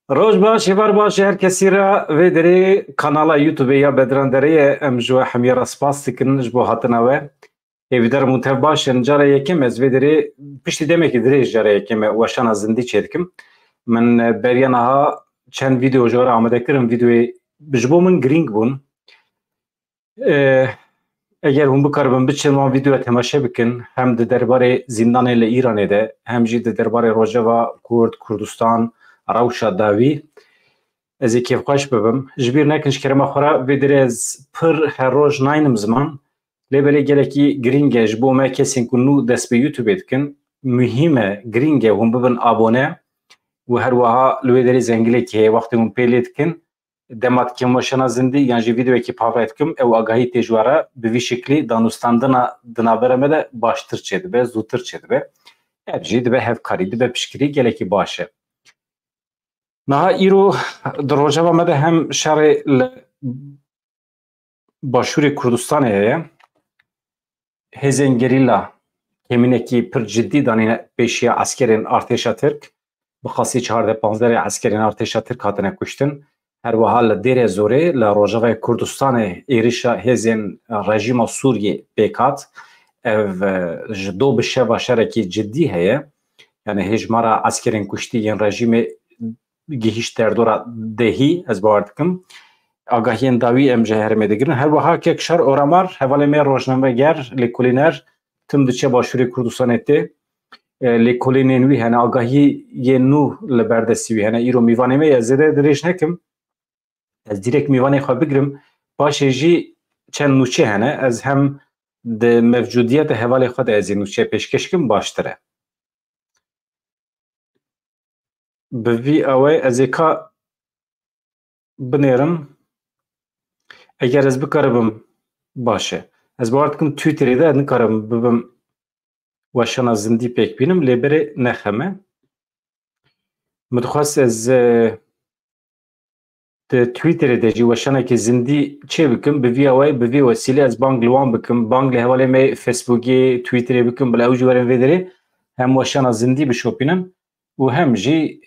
روز باش هیوار باش هر کسی را و دری کانال یوتیوب یا بدران دری ام جو حمیر اسپاس کننش با هاتناوه هیویدر منتف باش انجاره یکم از و دری پشتی دمه که دریش جاره یکم وشان از زندی چیدکم من بریانها چند ویدیو جاره آمده کردم ویدیوی بجبو من گرینگ بون اگر هم بکارم بچه ما ویدیو تماشا بکن هم درباره زندان ایران ده هم جی درباره روجوا کردستان روشا داوی از کیف خوش ببم جبیر نکنش کرم خورا ویدر از پر هر روز ناینم زمان لیبلی گلکی گرینگش بو ما کسین کنو دست به یوتیوب کن مهمه گرینگه هم ببن آبونه و هر وها لویدری زنگلی که وقتی هم پیلید کن دمات که ماشنا زندی یعنی ویدیو کی پاوت کم او آگاهی تجواره به وی شکلی دانستاندن دنابرمه ده باشتر چید به زودتر چید به ابجید به هف کاری به پشکری گلکی باشه نه ایرو در روزها مده هم شهر باشور کردستان هست هزین گریلا کمینه کی پر جدی دانین پیشیا عسکرین ارتش ترک بخاصی 14-15 عسکرین ارتش ترک هاتنه کشتن هر وحال دیر زوره لروجهای کردستان ایریشا هزین رژیم سوریه بیکات و جدو بشه و شرکی جدی هست یعنی هجمارا عسکرین کشتی این رژیم گیهش دردورا دهی از باردکم آگاهی داوی ام جهر میدگرن هر وها که کشار اورامار حوالی می روزنامه گر لیکولینر تم دچه باشوری کردستان ته لیکولینوی هن آگاهی یه نو لبردستی هن ایرو میوانه می از زده درش نکم از دیرک میوانه خواه بگرم باشه جی چند نوچه هنه از هم ده موجودیت حوالی خود از این نوچه پیشکش کم باشتره بوی اوی از ایکا بنیرم اگر از بکارم باشه از باید کم تویتری ده نکارم ببم وشان از زندی پیک بینم لیبره نخمه مدخواست از تویتری ده جی وشانه که زندی چه بکم بوی اوی بوی وسیله از بانگ لوان بکم بانگ لحواله می فیسبوکی تویتری بکم بلا اوجی ورم ویدره هم وشان از زندی بشوپینم و هم جی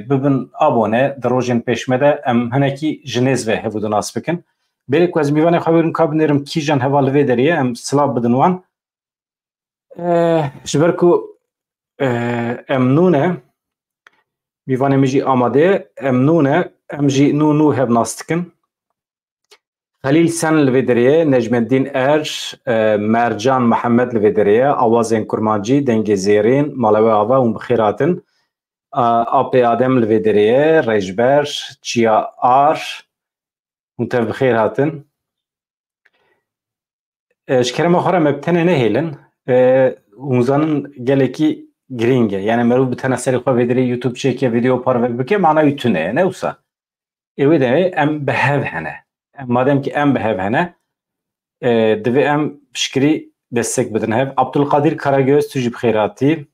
ببن آبونه در روزین پیشمده ام هنکی جنیز و هفودو ناس بکن بری که از میوانه خوابیرم کاب نیرم کی جان هوال ویدریه ام سلاب بدنوان جبرکو ام نونه میوانه میجی آماده ام نونه ام جی نو هف ناستکن خلیل سن الویدریه نجم الدین ارش مرجان محمد الویدریه آوازین کرمانجی دنگ زیرین مالوی آوا و بخیراتن آپی آدم الویدریه رجبرش چیا آر منتف بخیر هاتن شکرم آخرا مبتنه نهیلن اونزانن گلکی گرینگه یعنی مرو بتنه سری خواه ویدری یوتیوب چیکه ویدیو پاروک بکه معنی یتونه نه اوسا ایوی ده ام بهو هنه مادم که ام بهو هنه دوی ام شکری دستک بدن هف عبدالقادر کاراگوز توجی بخیراتی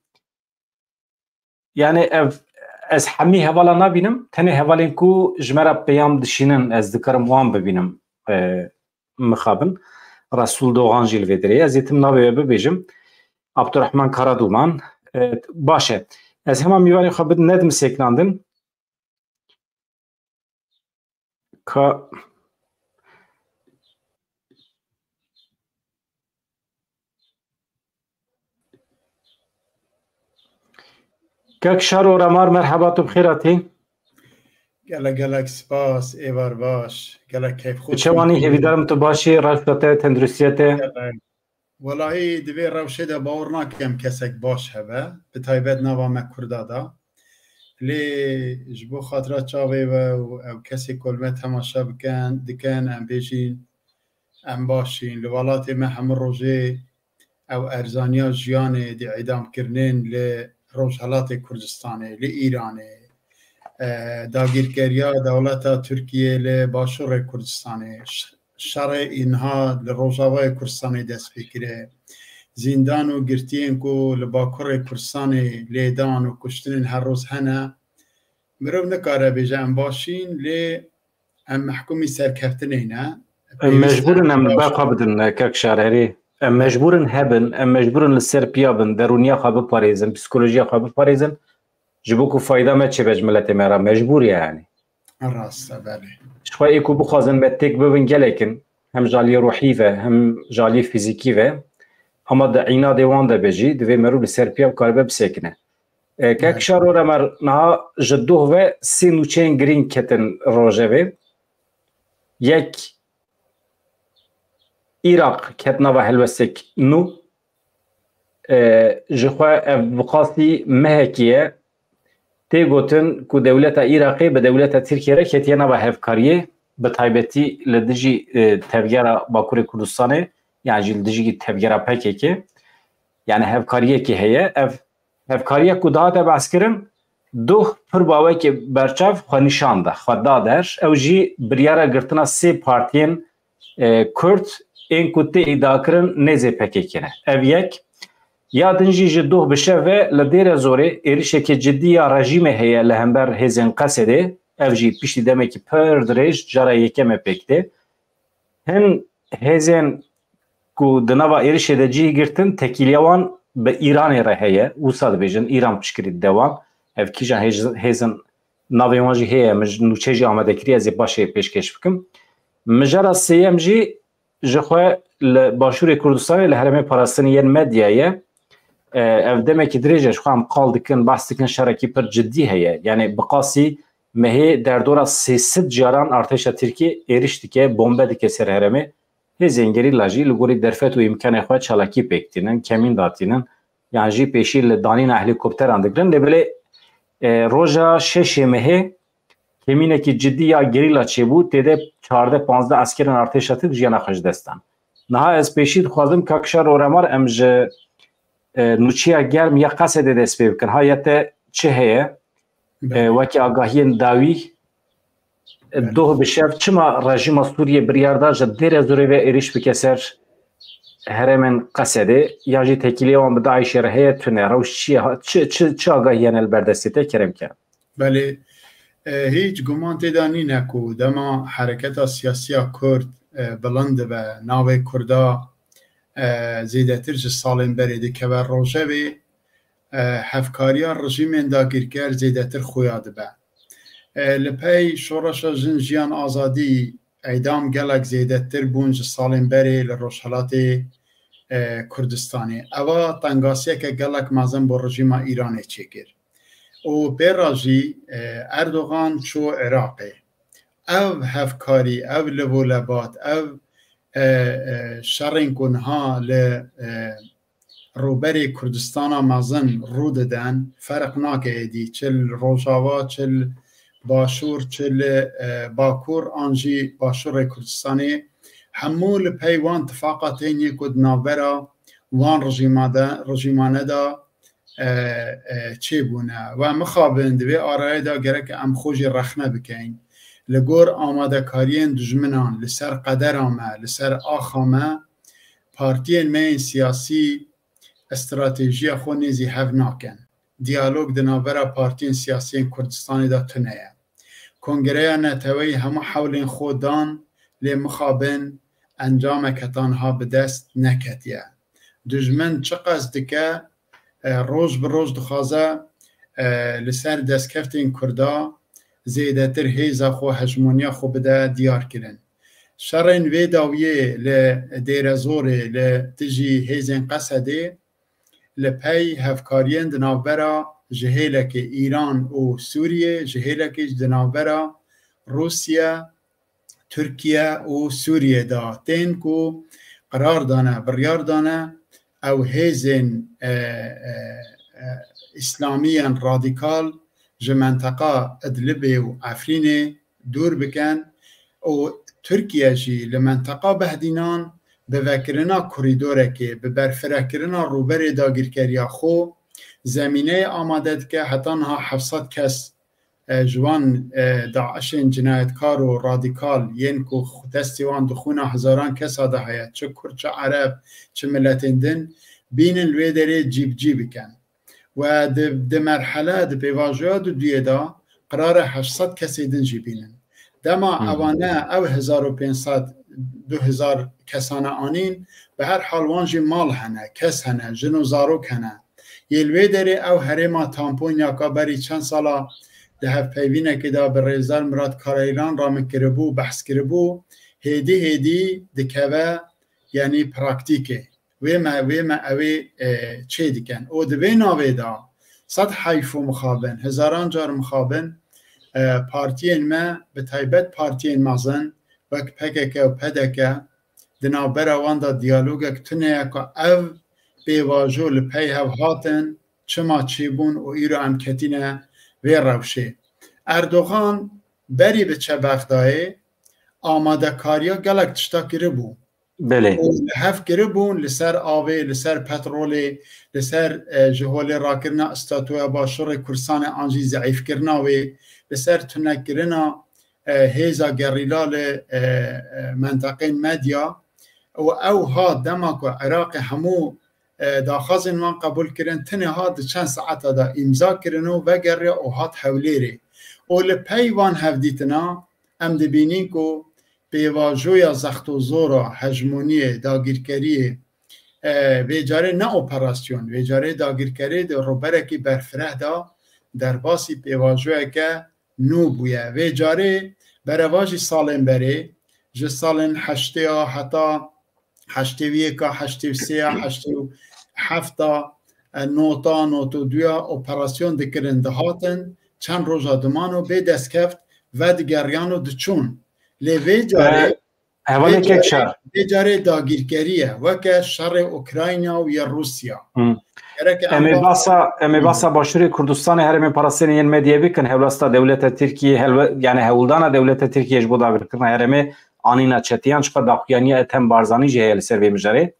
یعنی از همی حوالا نبینم تنه حوالین کو جمرا پیام دشینن از دکارم وان ببینم مخابن رسول دوغان جیل ویدری از یتم نابه ببیجم عبدالرحمن کارادومان باشه از همه میوانی خواه بدن ندم سیکناندن که کاکشار و رمار مرحبا تو بخیراتی گلک سپاس ایوار باش گلک کیف خود چوانی هیویدارم تو باشی رشته تندرستیت والله دوی روشه ده باور ناکم کسک باش هبه به تایبت نوام کردادا لی جبو خاطرات چاوی و او کسی کلمه تماشا بکن دکن ام بیجین ام باشین لوالات ما هم روژه او ارزانیا جیان دی اعدام کرنین لی روجهالات کردستانه لی ایرانه داگیرکریا دولت ترکیه لی باشور کردستانه شرع اینها لروجاوای کردستانه دست بکره زندان و گرتین کو لباکور کردستانه لیدان و کشتن هر روز هنه مرو نکاره بیجم باشین لی ام محکومی سرکفتنه نه مجبورن ام باقا بدن کاک شارهری ام مجبورن هبن ام مجبورن لسر پیابن درونیا خواب پاریزن پسیکولوژیا خواب پاریزن جبوك فايدة ما تشبج ملت مرا مجبور يعني راسته بله شخوا ايكو بخوازن متك ببن گلكن هم جالي روحي و هم جالي فيزيكي و اما دا عينا ديوان دا بجي دوی مرو لسرپيا بكاربه بسكنه كاك شارو رمر نها جدوه و سي نوچين گرين كتن روجه و يك عراق كتنا و هلوستك نو جخوا بقاسي مهكيه تی گوتن کو دولت عراقی به دولت ترکیه را که تینا با هفکاریه به تایبتی لدجی تبگرا باکور کردستانه یعنی جل دجی تبگرا پکه که یعنی هفکاریه که هیه هفکاریه کو دهات باسکرن دو پر باوی که برچاو خو نشان ده خو دادر او جی بریارا گرتنا سه پارتین کرد این کو تی اداکرن نزه پکه کنه او یک یا دنجی جدوه بشه و لدیر زوره ایریشه که جدی یا رژیم هیه لهمبر هزین قصده او جی پیشتی دمه که پر دریج جارا یکمه پکته هن هزین کو دنوا ایریشه ده جی گرتن تکیلیوان به ایران را هیه او ساد بیجن ایران پشکرید دوان او کیجان هزین ناوی وانجی هیه مج نوچه جی آمده کری از باشه پیشکش بکم مجرد سیم جی جخواه باشور کردستان لحرمه پاراستانی ین مدیایه اف demek ki درجه خام قالدکن بحثکن شرکی پر جدی هیه یعنی بقاسی مه در دور 300 جاران ارتش ترکیه ایرشتی که بمب دکه سر هرمه هزینگری لاجی لگوری درفت و امکان خود چالاکی پکتینن کمین داتینن یعنی جی پیشی لدانین هلیکوپتر اندگرن لبله روزا 6 مه کمینه که جدی یا گریلا چه بود تده 14-15 اسکران ارتش ترک جیانا خوش دستن نه از پیشید خوازم کاکشار اورمار امج نوچیا گرم یا قصد دست بکن هایت چه هیه وکی آگاهی داوی دو بشف چما رژیم سوریه بریاردا جدیر زوری و ایریش بکسر هرمن قصده یا جی تکیلی وان به داعش رهیه تونه روش چه آگاهی البردسته کرم کرد بله هیچ گمان تدانی نکو دما حرکت سیاسی کرد بلند و ناوی کردا زیده ترج سالین بریده که بر روشه بی هفکاریان رژیم داگیرگر زیده تر خویاده به لپی شورش جنجیان آزادی اعدام گلک زیده تر بونج سالین بری لروشالات کردستانی اوا تنگاسیه که گلک مازن با رژیم ایرانی چیگر و بیراجی اردوغان چو عراقی او هفکاری او لبولبات او شرین کنها ل روبری کردستان مازن رو دادن فرق ناکه دی چل روجاوا چل باشور چل باکور آنجی باشور کردستانی همول پیوان اتفاقاتین یکود ناورا وان رژیمانه دا چی بونه و مخابن دوی آرای دا گرک ام خوشی رخنه بکن لگور آماده کارین دجمنان لسر قدرامه لسر آخامه پارتین مین سیاسی استراتژی خو نیزی هف ناکن دیالوگ دنابرا پارتین سیاسی کردستانی دا تنه کنگره نتوی همه حولین خودان لی مخابن انجام کتانها به دست نکتیه دجمن چه قصد که روز به روز دخوازه لسر دستکفتین کردا زیده تر هیزا خو هجمونیا خو بده دیار کرن شرین وی داویه لدیر زوره لتجی هیزن قصده لپی هفکارین دنابرا جهیلک ایران و سوریه جهیلک دنابرا روسیه ترکیه و سوریه دا تین کو قرار دانه بریار دانه او هیزن اسلامیان رادیکال جه منطقه ادلبه و عفرینه دور بکن و ترکیه جی لمنطقه بهدینان به وکرنا کوریدوره که به برفرکرنا روبر داگیرکریا خو زمینه آماده که حتی ها 700 کس جوان داعش جنایتکار و رادیکال ین کو دستیوان دخونه هزاران کس آده هید چه کرد چه عرب چه ملتین دن بینن لوی داره جیب کن و ده مرحله ده پیواجه دو دیده قرار 800 کسی دن جیبینن دما اوانه او 1500 2000 کسانه آنین به هر حال وانجی مال هنه کس هنه جن و زاروک هنه یلوی داره او هرما تامپون یا کابری چند سالا ده هفپیوینه که دا به ریزال مراد کار ایران را مکربو بحث کربو هیدی دکوه یعنی پراکتیکه ویما اوی چه دیکن او دوی ناوی دا صد حیفو مخابن هزاران جار مخابن پارتین ما به تایبت پارتین مازن وک پککه و پدکه دنابر وان دا دیالوگه کتونه که او بیواجو لپی هف هاتن چما چیبون و ایرو امکتینه وی روشه اردوغان بری به چه وقتای آماده کاریا گلک تشتا کره بو بله هف کره بون لسر آوه لسر پترولی لسر جهول راکرنا استاتوه باشور کرسان آنجی ضعیف کرناوی لسر تنک کرنا هیزا گریلال منطقه مدیا و او ها دماغ و عراق همو داخازن من قبول کرن تنه ها ده چند ساعت دا امضا کرنو و گره او هات حولیره و لپی وان هفدیتنا ام دبینین کو پیواجوی زخت و زورا هجمونی داگیرکری ویجاره نه اپراسیون ویجاره داگیرکری ده روبره کی برفره دا در باسی پیواجوی که نو بویه ویجاره برواجی سالن بره جه سالن هشته ها حتی هشتویه که هشتوسیه هشتو هفته نوتو دویا اپراسیون دکرن دهاتن چند روزا دمانو به دست کفت و دگریانو دچون لیوی جاره داگیرگریه وکه شر اوکراینا و یا روسیا امی باسا باشوری کردستان هرمی پاراسین ین مدیه بکن هولاستا دولت ترکیه یعنی هولدان دولت ترکیه جبو داگر کرن هرمی آنینا چتیان شقا داخویانی اتم بارزانی جهیل سروی مجاره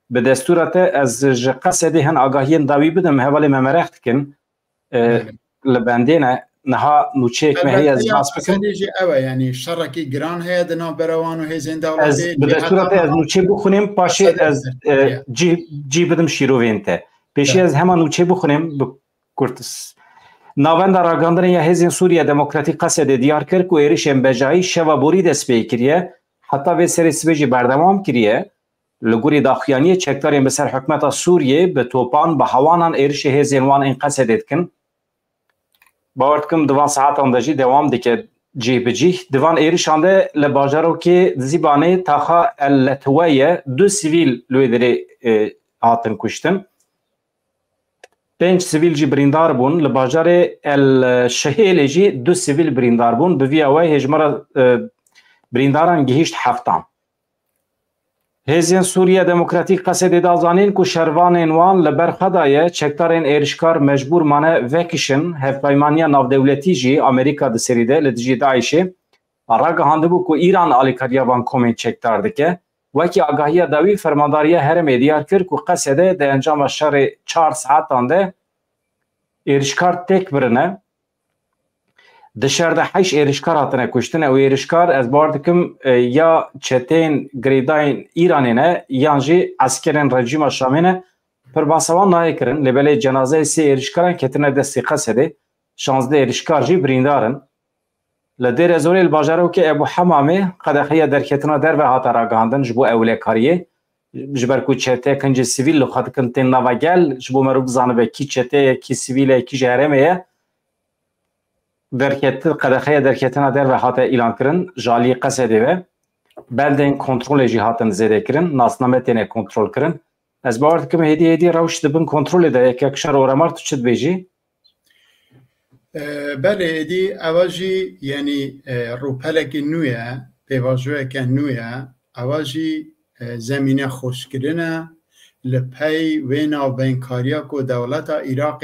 به دستورت از قصدی هن آگاهین داوی بدم حوالی ممرخت کن لبندینه نها نوچه که هی از باس بکن یعنی شرکی گران هی دنا بروانو هی زنده از به دستورت از نوچه بخونیم پاشی از جی بدم شیروینته پیشی از همان نوچه بخونیم بکرتس ناوند راگاندن یا هزین سوریه دموکراتیک قصد دیار کرد که ایرش امبجایی شوابوری دست بی کریه حتی به سری سویجی بردمام کریه لگوری داخیانی چکتاریم بسر حکمت سوریه به توپان به هوانان ایرش هزین وان این قصد کن باورد کم دوان ساعت اندجی دوام دیگه جی بجی دوان ایرشانده لباجارو که زیبانه تاخا اللتویه دو سیویل لویدری هاتن کشتن 5 سیویل جی بریندار بون لباجار الشهیل جی 2 سیویل بریندار بون به وی اوای هجمار برینداران گهیشت هفتان هزین سوریه دموکراتیک قصد دازانین که شروان انوان لبر خدایه چکتارین ایرشکار مجبور مانه وکشن هفپایمانیا ناو دولتی جی امریکا ده سریده لدجی دایشه راگه هنده بو که ایران آلیکاریا وان کومین چکتار دکه وکی آگاهی داوی فرمانداری هرم دیار کرد که قصده ده انجام شر 4 ساعتان ده ایرشکار تک برنه دشارده 8 ایرشکار هاتنه کشتنه و ایرشکار از باردکم یا چتین گریداین ایرانینه یانجی اسکرین رژیم شامینه پر باسوان نای کرن لبله جنازه 3 ایرشکارن کتنه دستی قصده 16 ایرشکار جی بریندارن لدیر زوری الباجارو که ابو حمامه قدخیه در کتنا در و هاتا راگاندن جبو اوله کاریه جبر کو چته کنج سیویل لو خاط کنتن نواگل جبو مرو بزانه به کی چته کی سیویل کی جرمه در کت قدخیه در کتنا در و هاتا اعلان کرن جالی قصده و بلدن کنترل جهاتن زده کرن ناسنامه تنه کنترل کرن از باورد که هدی روش دبن کنترل ده یک کشور اورمار تو چت بیجی بله دی اواجی یعنی روپلک نویه پیواجوه که نویه اواجی زمینه خوشگرنه لپی وینا بینکاریا کو دولت عراق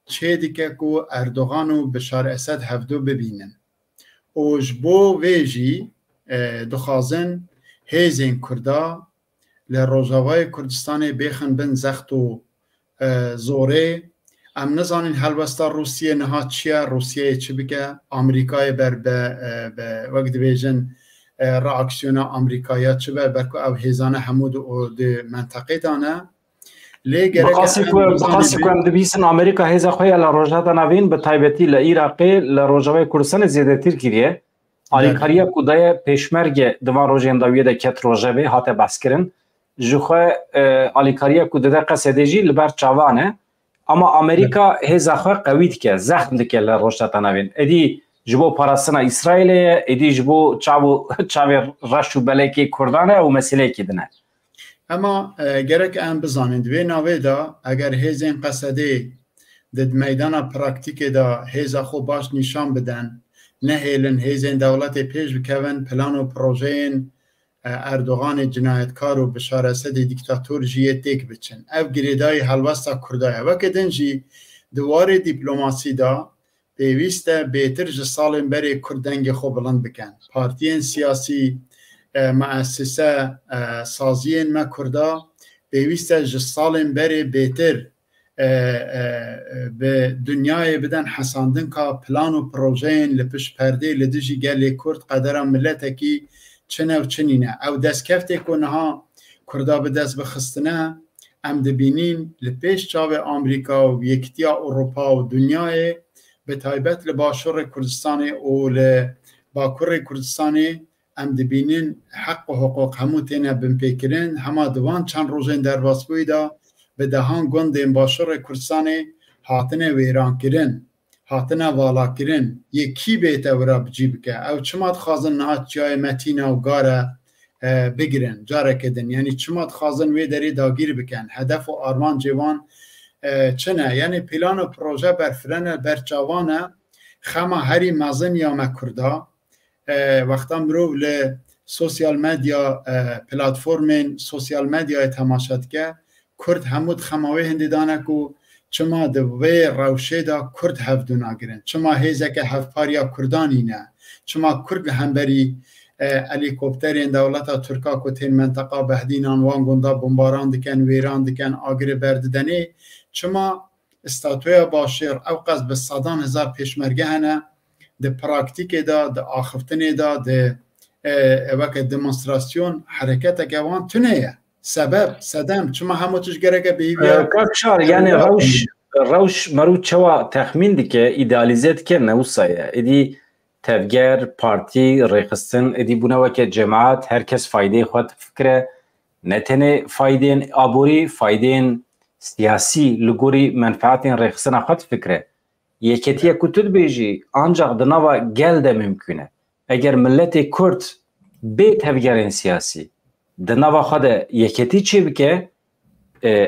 چه دیگه کو اردوغانو بشار اسد هفدو ببینن اوجبو ویجی دخازن هیزین کردا لروجاوای کردستان بیخن بن زخت و زوره ام نزانین هلوستا روسیه نهاد چیه روسیه چی بگه آمریکای بر به وقت بیجن راکسیون آمریکایا چی برکو او هیزانه همود و ده منطقه دانه بخاصی کنم دبیسن آمریکا هیزا خوی لروجات نوین به تایبتی لعراقی لروجاوی کردستان زیاده تیر کریه آلیکاریا کودای پیشمرگ دوان روژین داویه ده کت روژاوی هاته بس کرن جوخه آلیکاریا کودای قصده جی لبر چاوانه اما امریکا هزا خو قوی که زخم دکه ل روشتا نوین ادی جبو پاراستنا اسرائیل ادی جبو چاو رشو بلکی کردانه و مسئله کی دنه اما گرک ام بزانند وی ناوی دا اگر هیزین قصده دد میدان پراکتیک دا هیزا خو باش نشان بدن نه هیلن هیزین دولت پیش بکون پلان و پروژین اردوغان جنایتکار و بشارسد دیکتاتور جیه تیک بچن او گریدای حلوستا کردای وکه دنجی دوار دیپلوماسی دا پیوسته بهتر جسالن بری کردنگ خو بلند بکن پارتین سیاسی مؤسسه سازین ما کردا پیوسته جسالن بری بهتر به دنیای بدن حساندن که پلان و پروژین لپش پرده لدجی گلی کرد قدر ملتکی چنه و چنینه او دست کفته کنه ها کردا به دست بخستنه ام دبینین لپیش چاو آمریکا و یکتیا اروپا و دنیای به تایبت لباشور کردستانی و لباکور کردستانی ام دبینین حق و حقوق همو تینه بمپیکرین همه دوان چند روزین در باسبوی دا به دهان گندین باشور کردستانی هاتنه ویران کرن هاتنه والا کرن یکی بیته ورا بجیب که او چمات خازن نهات جای متینه و گاره بگیرن جاره کدن یعنی چمات خازن وی داری داگیر بکن هدف و آرمان جوان چنه یعنی پلان و پروژه برفرن برچاوانه خما هری مزن یا مکردا وقتا مرو ل سوسیال مدیا پلتفرم سوسیال مدیا تماشات که کرد همود خماوی هندی دانه کو چما دوی روشه دا کرد هفدو ناگرن چما هیزه که هفپاریا کردانی نه چما کرد همبری الیکوپترین دولتا ترکا کو تین منطقه بهدینان وان گندا بمباران دکن ویران دکن آگر برددنی چما استاتویا باشیر او قصد به 100,000 پیشمرگه هنه ده پراکتیک دا ده آخفتن دا ده وقت دمونستراسیون حرکت گوان تنه سبب صدم چما همو توش گرگه بیویا کاکشار یعنی روش مرو چوا تخمین دی که ایدالیزت که نوسایه ادی تفگر پارتی ریخستن ادی بونه که جماعت هرکس فایده خود فکره نتنه فایده آبوری فایده سیاسی لگوری منفعتین ریخستن خود فکره یکیتیه کتود بیجی آنجا دنوا گل ده ممکنه اگر ملت کرد به تفگرین سیاسی دنوا خود یکیتی چی بکه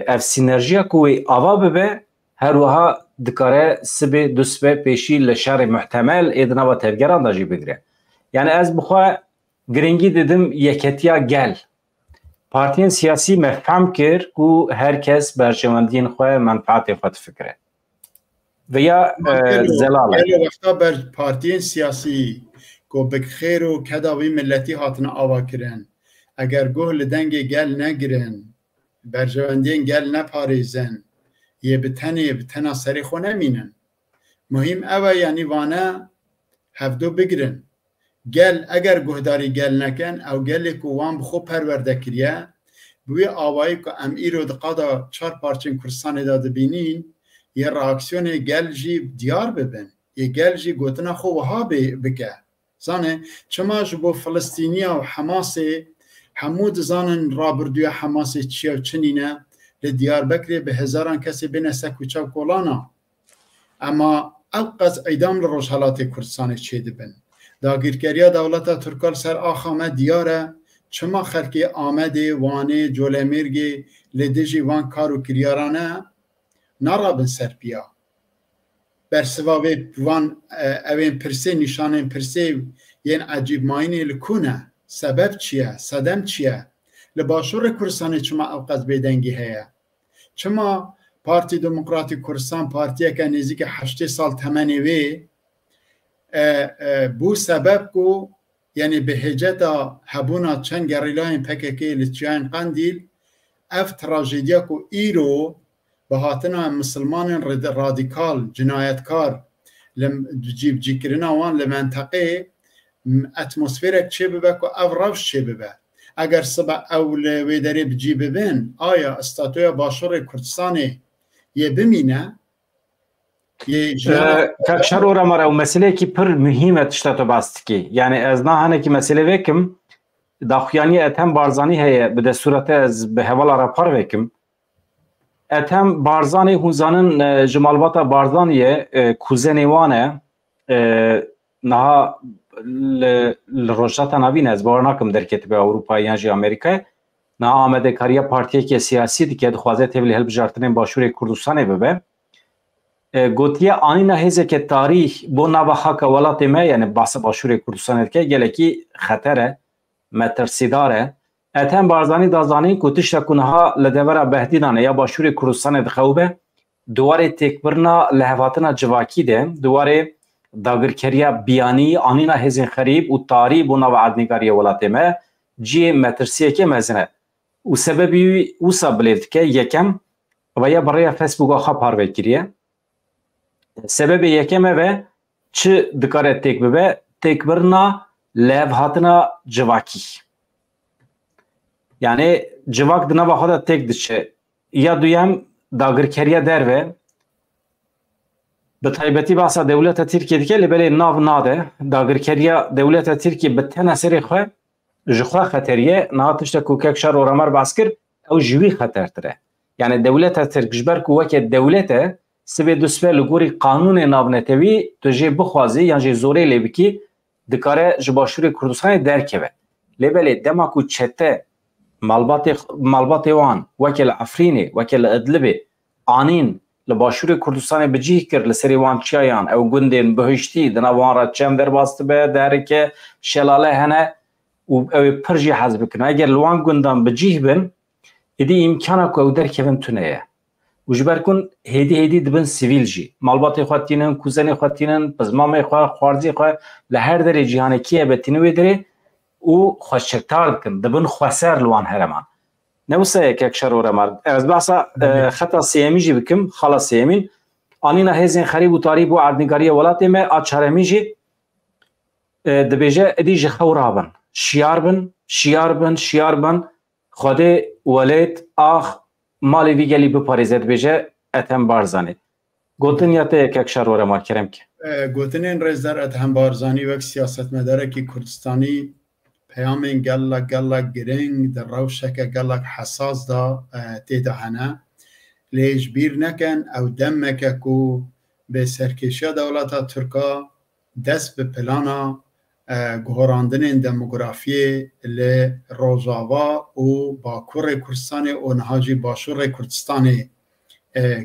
اف سینرژیا کوی آوا ببه هر وها دکاره سبه دوسبه پیشی لشار محتمل ایدنوا تفگران داجی بگره یعنی از بخواه گرنگی دیدم یکیتیا گل پارتین سیاسی مفهم کرد که هر کس برشوندین خواه منفعت خود فکره و یا زلاله وقتا بر پارتین سیاسی که بخیر و کداوی ملتی هاتن آوا کرن اگر گوه لدنگ گل نگرن برجواندین گل نپاریزن یه بتنه سری خو نمینن مهم اوه یعنی وانه هفدو بگرن گل اگر گهداری گل نکن او گلی که وان بخو پرورده کریه بوی آوایی که ام ای رو دقادا 4 پارچین کرسان داده بینین یه راکسیون گل جی دیار ببین یه گل جی گوتنا خو وها بکه زانه چما جبو فلسطینیا و حماسه حمود زانن رابردوی حماسه چیه و چنینه لدیار بکری به هزاران کسی بین سکوچا و کولانا اما اوقز ایدام لروش حالات کردستان چه دبن داگیرگریا دولتا ترکال سر آخامه دیاره چما خلقی آمده وانه جولمیرگی لدجی وان کارو کریارانه نارابن سر بیا برسواوی وان اوین پرسه نشانه پرسه ین عجیب ماینه لکونه سبب چیه؟ صدم چیه؟ لباشور کردستان چما اوقات بیدنگی هیا چما پارتی دموکراتی کردستان پارتیه که نزدیک 8 سال تمنیوی بو سبب کو یعنی به هجتا هبونا چند گریلاین پککی لچیان قندیل اف تراژدیا کو ایرو به هاتنا مسلمان رادیکال جنایتکار جیب جیکرنا وان لمنطقه اتمسفیرک چه ببه که او روش چه ببه اگر سبا اول ویداری بجی ببین آیا استاتویا باشور کردستانی یه بمینه کاکشار اورا مرا و مسئله که پر مهمه تشتاتو باستکی یعنی از نه هنه که مسئله وکم داخیانی اتهم بارزانی هیه بده صورت از به حوال را پر وکم اتم بارزانی هونزانن جمالباتا بارزانیه کوزنی وانه نه لروجاتا نوین از بارناکم در کتاب اروپایی یا جی امریکا نه آمده کاریا پارتیه که سیاسی دیگه دخوازه تبلی هل بجارتنین باشور کردستان ببه گوتیه آنی نهیزه که تاریخ بو نوا حق ولات ما یعنی باس باشور کردستان که گلکی خطره مترسیداره اتم بارزانی دازانی کوتش تکونها لدورا بهدیدانه یا باشور کردستان دخوبه دواره تکبرنا لحواتنا جواکی ده دواره داگرکریا بیانی آنی نهیزه خریب و تاری بو نوا عدنگاری ولات ما جی مترسیه که مزنه و سببی او سابلیت که یکم و یا برای فیسبوک آخا پاروی کریه سبب یکم و چه دکاره تک ببه تک برنا لیو هاتنا جواکی یعنی جواک دنا با خدا تک دچه یا دویم داگر کریا در و به طیبتی باسا دولت ترکیه دیگه لبلی ناو ناده داگر کریا دولت ترکیه به تناصر خواه جخوا خطریه نهاتش تا کوکک شر و رمر باز کرد او جوی خطر تره یعنی دولت ترکشبر کوک دولت سبی دوسفه لگوری قانون نابنتوی تو جی بخوازی یا جی زوری لیبکی دکاره جباشور کردستان درکه لیبلی دما کو چته مالبات وان وکل افرینی وکل ادلبی آنین لباشور کردستان بجیه کرد لسری وان چیایان او گندین بهشتی دنا وان را چم در باست به درکه شلاله هنه و پرجی حزب کنه اگر لوان گندان بجیه بن ایدی امکانه که او درکه تونه و جبر کن هیدی دبن سیویل جی مالبات خواتینن کوزن خواتینن پزمام خوارزی خواه لهر در جهان کیه بتینوی داره و خوشکتار کن دبن خواسر لوان هرمان نوسه یک شر و رمار از بحثا خطا سیمی جی بکم خلاص سیمین آنینا هزین خریب و تاریب و عردنگاری ولات ما آچارمی جی دبیجه ادی جی خورابن شیار بن خود ولید آخ مالی ویگلی بپاریزد بیجه اتهم بارزانی گوتن یا ته یک شر و رمار کرم که گوتن این رز در اتهم بارزانی وک سیاست مداره که کردستانی پیامین گلک گرنگ در روشک گلک حساس دا تیدا هنه لیش بیر نکن او دم مکه کو به سرکشی دولت ترکا دست به پلانا گهراندن دموگرافی ل روزاوا و باکور کردستان و نهاجی باشور کردستان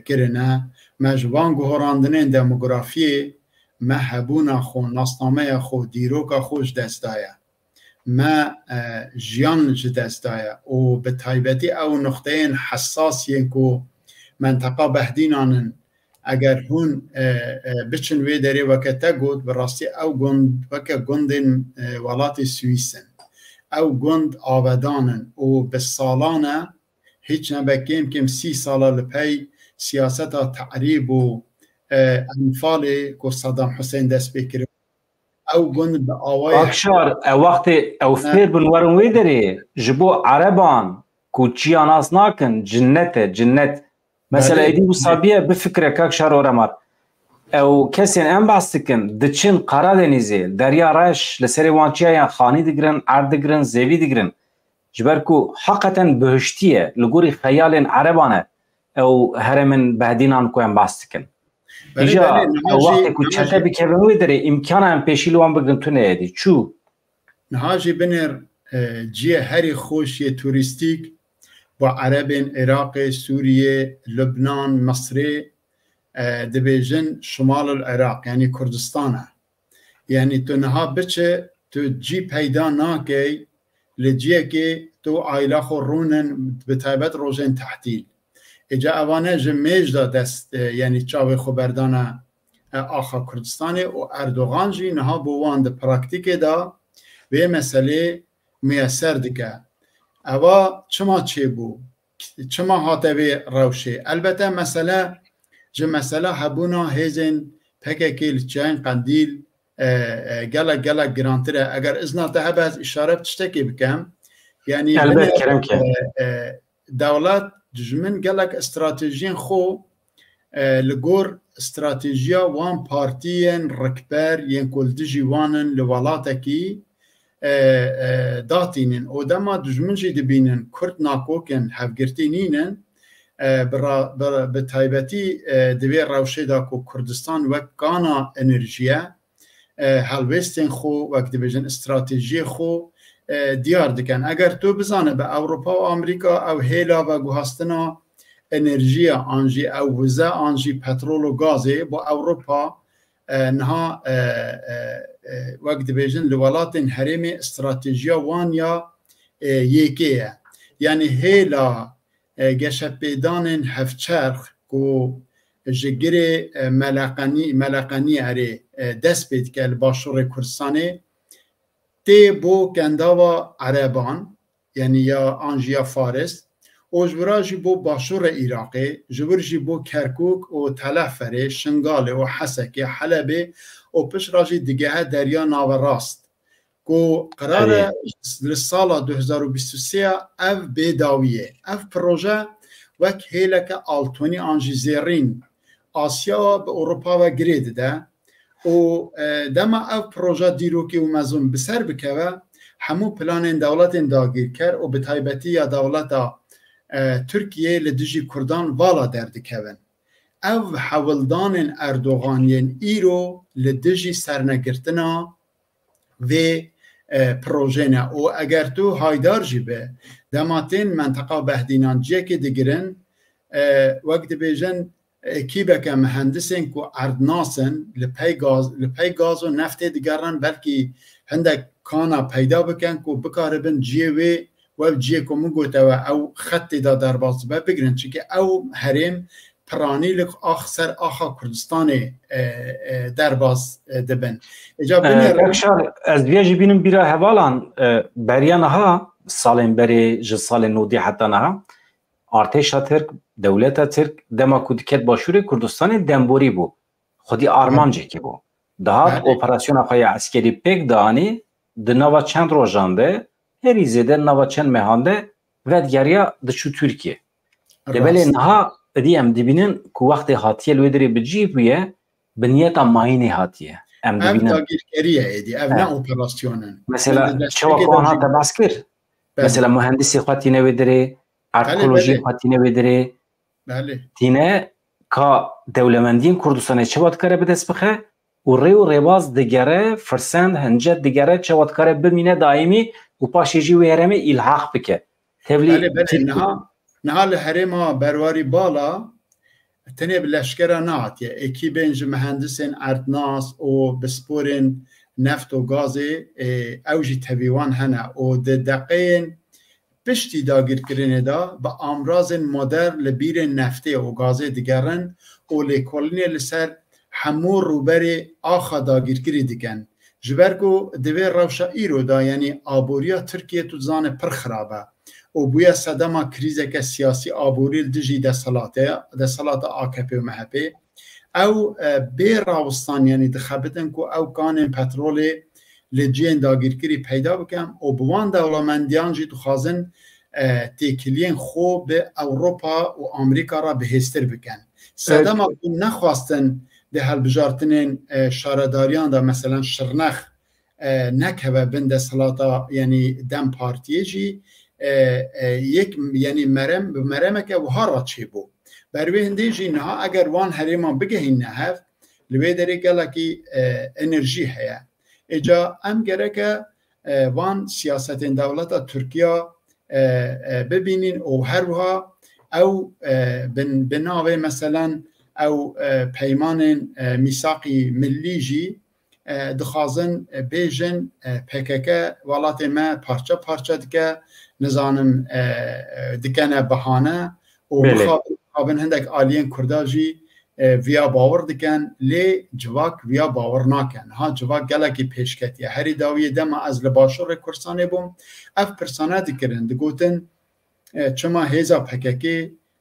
کرنه مجوان گهراندن دموگرافی محبونا خو ناسنامه خو دیروکا خوش دست دایه ما جیان دست دایه و به طیبتی او نقطه حساسی که منطقه بهدینانن اگر هون بچن وی داری وکتا گود براستی او گند وکا گندن ولات سویسن او گند آودانن و به سالانه هیچ نبکیم کم 30 ساله لپی سیاست تعریب و انفال که صدام حسین دست بکره او گند به آوای اکشار وقت او فیر بنورن وی داری جبو عربان کوچی ناس ناکن جنت مثلا ایدی وصابیه بفکره که اکشار و رمار او کسی ام باستکن دچین قرار دنیزی دریا راش لسری وانچیه یا خانی دگرن عرد دگرن زیوی دگرن جبرکو حقیقتا بهشتیه لگوری خیال عربانه او هرمن بهدینان کو ام باستکن ایجا وقتی که چطه بکرنوی داره امکان هم پیشیلو هم بگن تو نیدی چو؟ نهاجی بنر جیه هری خوشی توریستیک با عربین عراق سوریه لبنان مصر دبیجن شمال العراق یعنی کردستانه یعنی تو نها بچه تو جی پیدا ناکی لجیه که تو آیلا خو رونن به طیبت روزن تحتیل اجا اوانه جمیج دا دست یعنی چاوی خبردانه آخا کردستانه و اردوغان جی نها بوان دا پراکتیک دا به مسئله میسر دیگه اوا چما چه بو چما هاتوی روشه البته مسئله هبونا هیزن پککیل چین قندیل گلک گرانتره اگر ازنا تهب از اشاره بتشتکی بکم یعنی دولت دجمن گلک استراتیجین خو لگور استراتیجیا وان پارتیین رکبر ین کلدجی وانن لولاتکی داتینن او دما دجمن جی دبینن کرد ناکوکن هفگرتینینن به تایبەتی دەبێ ڕەوشەیەدا و کوردستان وەک گانا ئەنرژیە هەڵوێستێن خۆ وەک دەبێژن استراتێژیە خۆ دیار دکەن ئەگەر تۆ بزانە بە ئەوروپا و ئەمریکا ئەو هێلا بە گوهاستنا ئەنرژیە ئانژی ئەو وزە ئانژی پەترۆل و گازێ بۆ ئەوروپا نها وەک دەبێژن لە وڵاتên هەرێمێ استراتێژیە وانیا یەکەیە یعنی هێلا گەشەپێدانên hevçerx ku ji girê meleqenî erê dest pê dike li başûrê Kurdistanê tê bo kendava Ereban yani ya an jî ya Faris û ji bira jî bo başûrê Iraqê ji wir jî bo Kerkûk û Teleferê Şingalê û Hesekê Helebê û pişra jî digehe derya naverast ku qirare li sala 2023 ev bêdawiyê ev proje wek hêleke altonî an jî zêrîn Asya bi Ewropa ve girê dide û dema ev proje dîrokî û mezûn bi ser bikeve hemû planên dewletên dagîrker û bi taybetî ya dewleta Tirkiye li dijî Kurdan vala derdikevin ev hewildanên Erdoganiyên îro li dijî sernegirtina vê projene û eger tu haydar jî be dematên menteqa behdînanciyekê digirin wek dibêjin ekîbeke mühendisên ku erdnasin li pey gaz û neftê digerin belkî hindek kana peyda bikin ku bikaribin ciyê wê wev ciyê ku min gotewe ew xettê da derbas dibe bigirin çunki ew herêm piranîlik ser axa Kurdistanê derbas dibin. Ez vê jî bînim bîra hevalan beriya niha salên berê ji salên nûdî heta niha artêşa Tirk dewleta Tirk dema ku diket başûrê Kurdistanê demborî bû xwedî armancekî bû dihat operasyona xwe ya eskerî pêk danî di nava çend rojan de herî zêde nava çend mehan de vedgeriya diçû Tirkiye debelê niha edî em dibînin ku wextê hatiye li wê derê bi cî bûye bi niyeta mayînê hatiye em dibînin ev ne operasyonin mesela çawa ku an hate bas kir mesela mühendisê xwe tîne wê derê arkeolojiyê xwe tîne wê derê tîne ka dewlemendiyên Kurdistanê çawa dikare bi dest bixe û rê û rêbaz digere firsend hincet digere çawa dikare bimîne daîmî û paşê jî wê herêmê îlhaq bike tevlî niha li herêma berwarî bala tenê bi leşkera nehatiye ekîbên ji mühendisên erdnas û bi sporên neft û gazê ew jî tevî wan hene û di deqeyên piştî dagîrkirinê da bi amrazên modern li bîrên neftê û gazê digerin û lêkolînê li ser hemû rûberê axa dagîrkirî dikin ji ber ku di vê rewşa îro da yanî aboriya Tirkiye tu zanê pir xirab e û bûye sedema krîzeke siyasî aborî li dijî desalata AKP û MHP ew bê rawestan yanî dixebitin ku ew kanên petrolê li ciyên dagîrkirî peyda bikin û bi wan dewlemendiyan jî dixwazin têkiliyên xwe bi Ewropa û Amerîka re bihêztir bikin sedema ku nexwastin di helbijartinên şaredariyan da mesela şirnex nekeve bin desalata yanî dem partiyê jî yek yanî merem bi meremeke wiha re çêbû ber wê hindê jî niha eger wan herêman bigihîne hev li wê derê gelekî enerjî heye îca em gereke van siyasetên dewleta Tirkiya bibînin û her wiha ew bi navê meselen ew peymanên mîsaqî millî jî dixwazin bêjin PKK welatê me parça parça dike nizanim dikene bihane û bixabin hindek aliyên Kurda jî viya bawer dikin lê civak viya bawer nakin ha civak gelekî pêşketiye herî dawiyê dema ez li başûrê Kurdistanê bûm ev pirsane dikirin digotin çima hêza PKK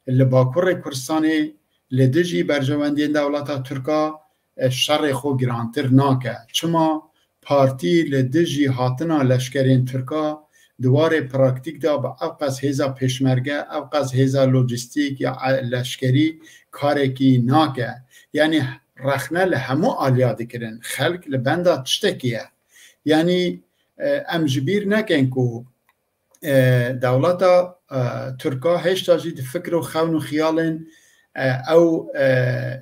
li bakurê Kurdistanê li dijî berjewendiyên dewleta Tirka şerê xwe girantir nake çima partî li dijî hatina leşkerên Tirka diwarê praktîk da bi ev qas hêza pêşmerge ev qas hêza lojîstîk ya leşkerî karekî nake yanî rexne li hemû aliya dikirin xelk li benda tiştekî ye yanî em ji bîr nekin ku dewleta تركا هشتا جي فكر و خون و خيالن او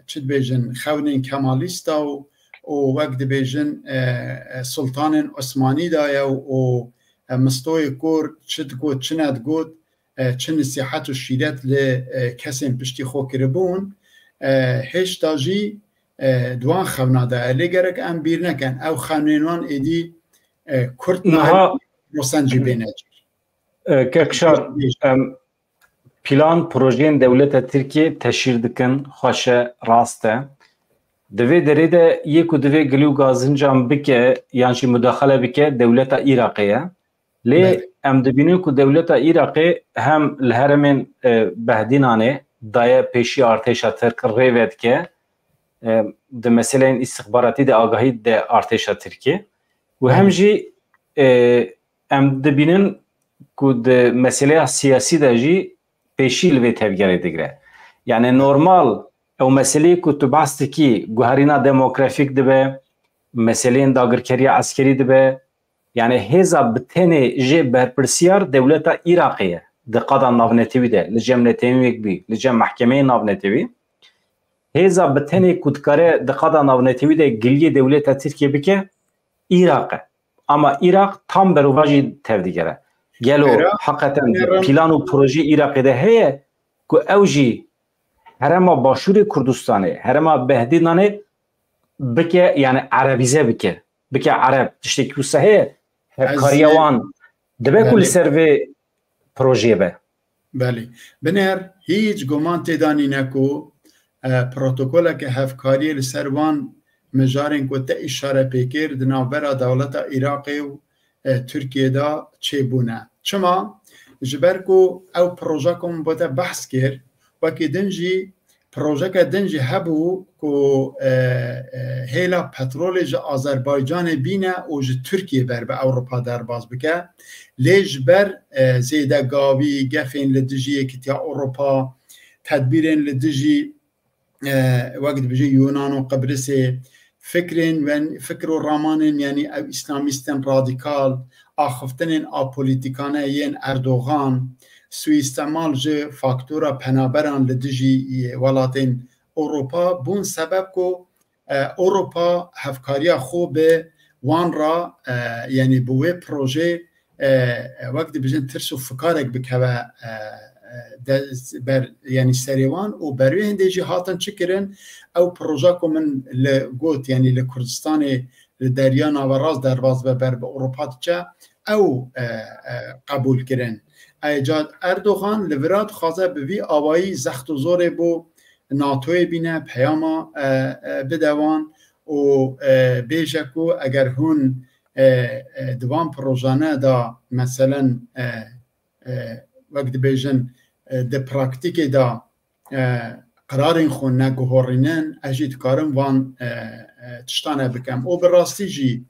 چد بيجن خونين كماليستا و وقت بيجن سلطان عثماني دايا و مستوي كور چد قوت چند قوت چن سياحات و شيرات لكسين پشتي خو كربون هشتا جي دوان خونا دا لگرک ام بیر نکن او خونینوان ایدی کرد نهار روسنجی بینجی ککشار پلان پروژین دولت ترکیه تشیر دکن خوش راسته دوی دريده يكو دوی گلو گازنجام بکه یعنی مداخله بکه دولت عراقیه لی ام دبینو که دولت عراقی هم الهرمن بهدینانه دایه پیشی ارتش ترک ریوید که ده مسئله استخباراتی ده آگاهی ده ارتش ترکیه و هم جی ام دبینن که ده مسئله سیاسی ده جی پیشی لوی تفگیره دیگره یعنی نورمال او مسئله که تو باستی که گوهرینا دموگرافیک ده به مسئله داگرکری عسکری ده به یعنی هزا بتنه جه برپرسیار دولت عراقیه ده قادم نافنتیوی ده لجم نتیوی بی لجم محکمه نافنتیوی هزا بتنه کدکاره ده قادم نافنتیوی ده گلیه دولت ترکیه بکه عراقه اما عراق tam برواجی تفدیگره گلو حقیقتا پلان و پروژه عراقی ده هیه که اوجی هرما باشور کردستانه هرما بهدینانه بکه یعنی عربیزه بکه عرب تشتکی و سهه کاریوان دبه کل سروی پروژه به بله بنر هیچ گمان تدانی نکو پروتوکول که هفکاری لسروان مجارن کو ته اشاره پیکر د ناوبره دولت عراق و ترکیه دا چه بونه چما جبرکو او پروژه کوم بوده بحث کرد وکی دنجی پروژه که دنجی هبو کو هیلا پترول ج آذربایجان بینه و ج ترکیه بر به اروپا در باز بکه لیج بر زیده گاوی گفین لدجی کتیا اروپا تدبیرین لدجی وقت بجي يونان وقبرص فكر الرامان يعني او اسلاميستن راديكال اخفتن بوليتيكانين اردوغان سوء استعمال جه فاكتورا پنابران لدجي ولاتين اوروبا بون سبب كو اوروبا هفكاريا خوب وان را يعني بوي بروجي وقت بجن ترسو فكارك بكوا بر يعني سريوان وبروي هندي هاتن چكرن او بروجاكو من لغوت يعني لكردستان لدريانا وراز درواز بر باوروبا تجا او قبول كرن ايجاد اردوغان لورات خازه بوي آوائي زخت و زور بو ناتوی بینه پیاما بدوان و بیجکو اگر هون دوان پروژانه دا مثلا وقت بیجن ده پراکتیک دا قرارین خون نگوهرینن اجید کارم وان تشتانه بکم او براستی جی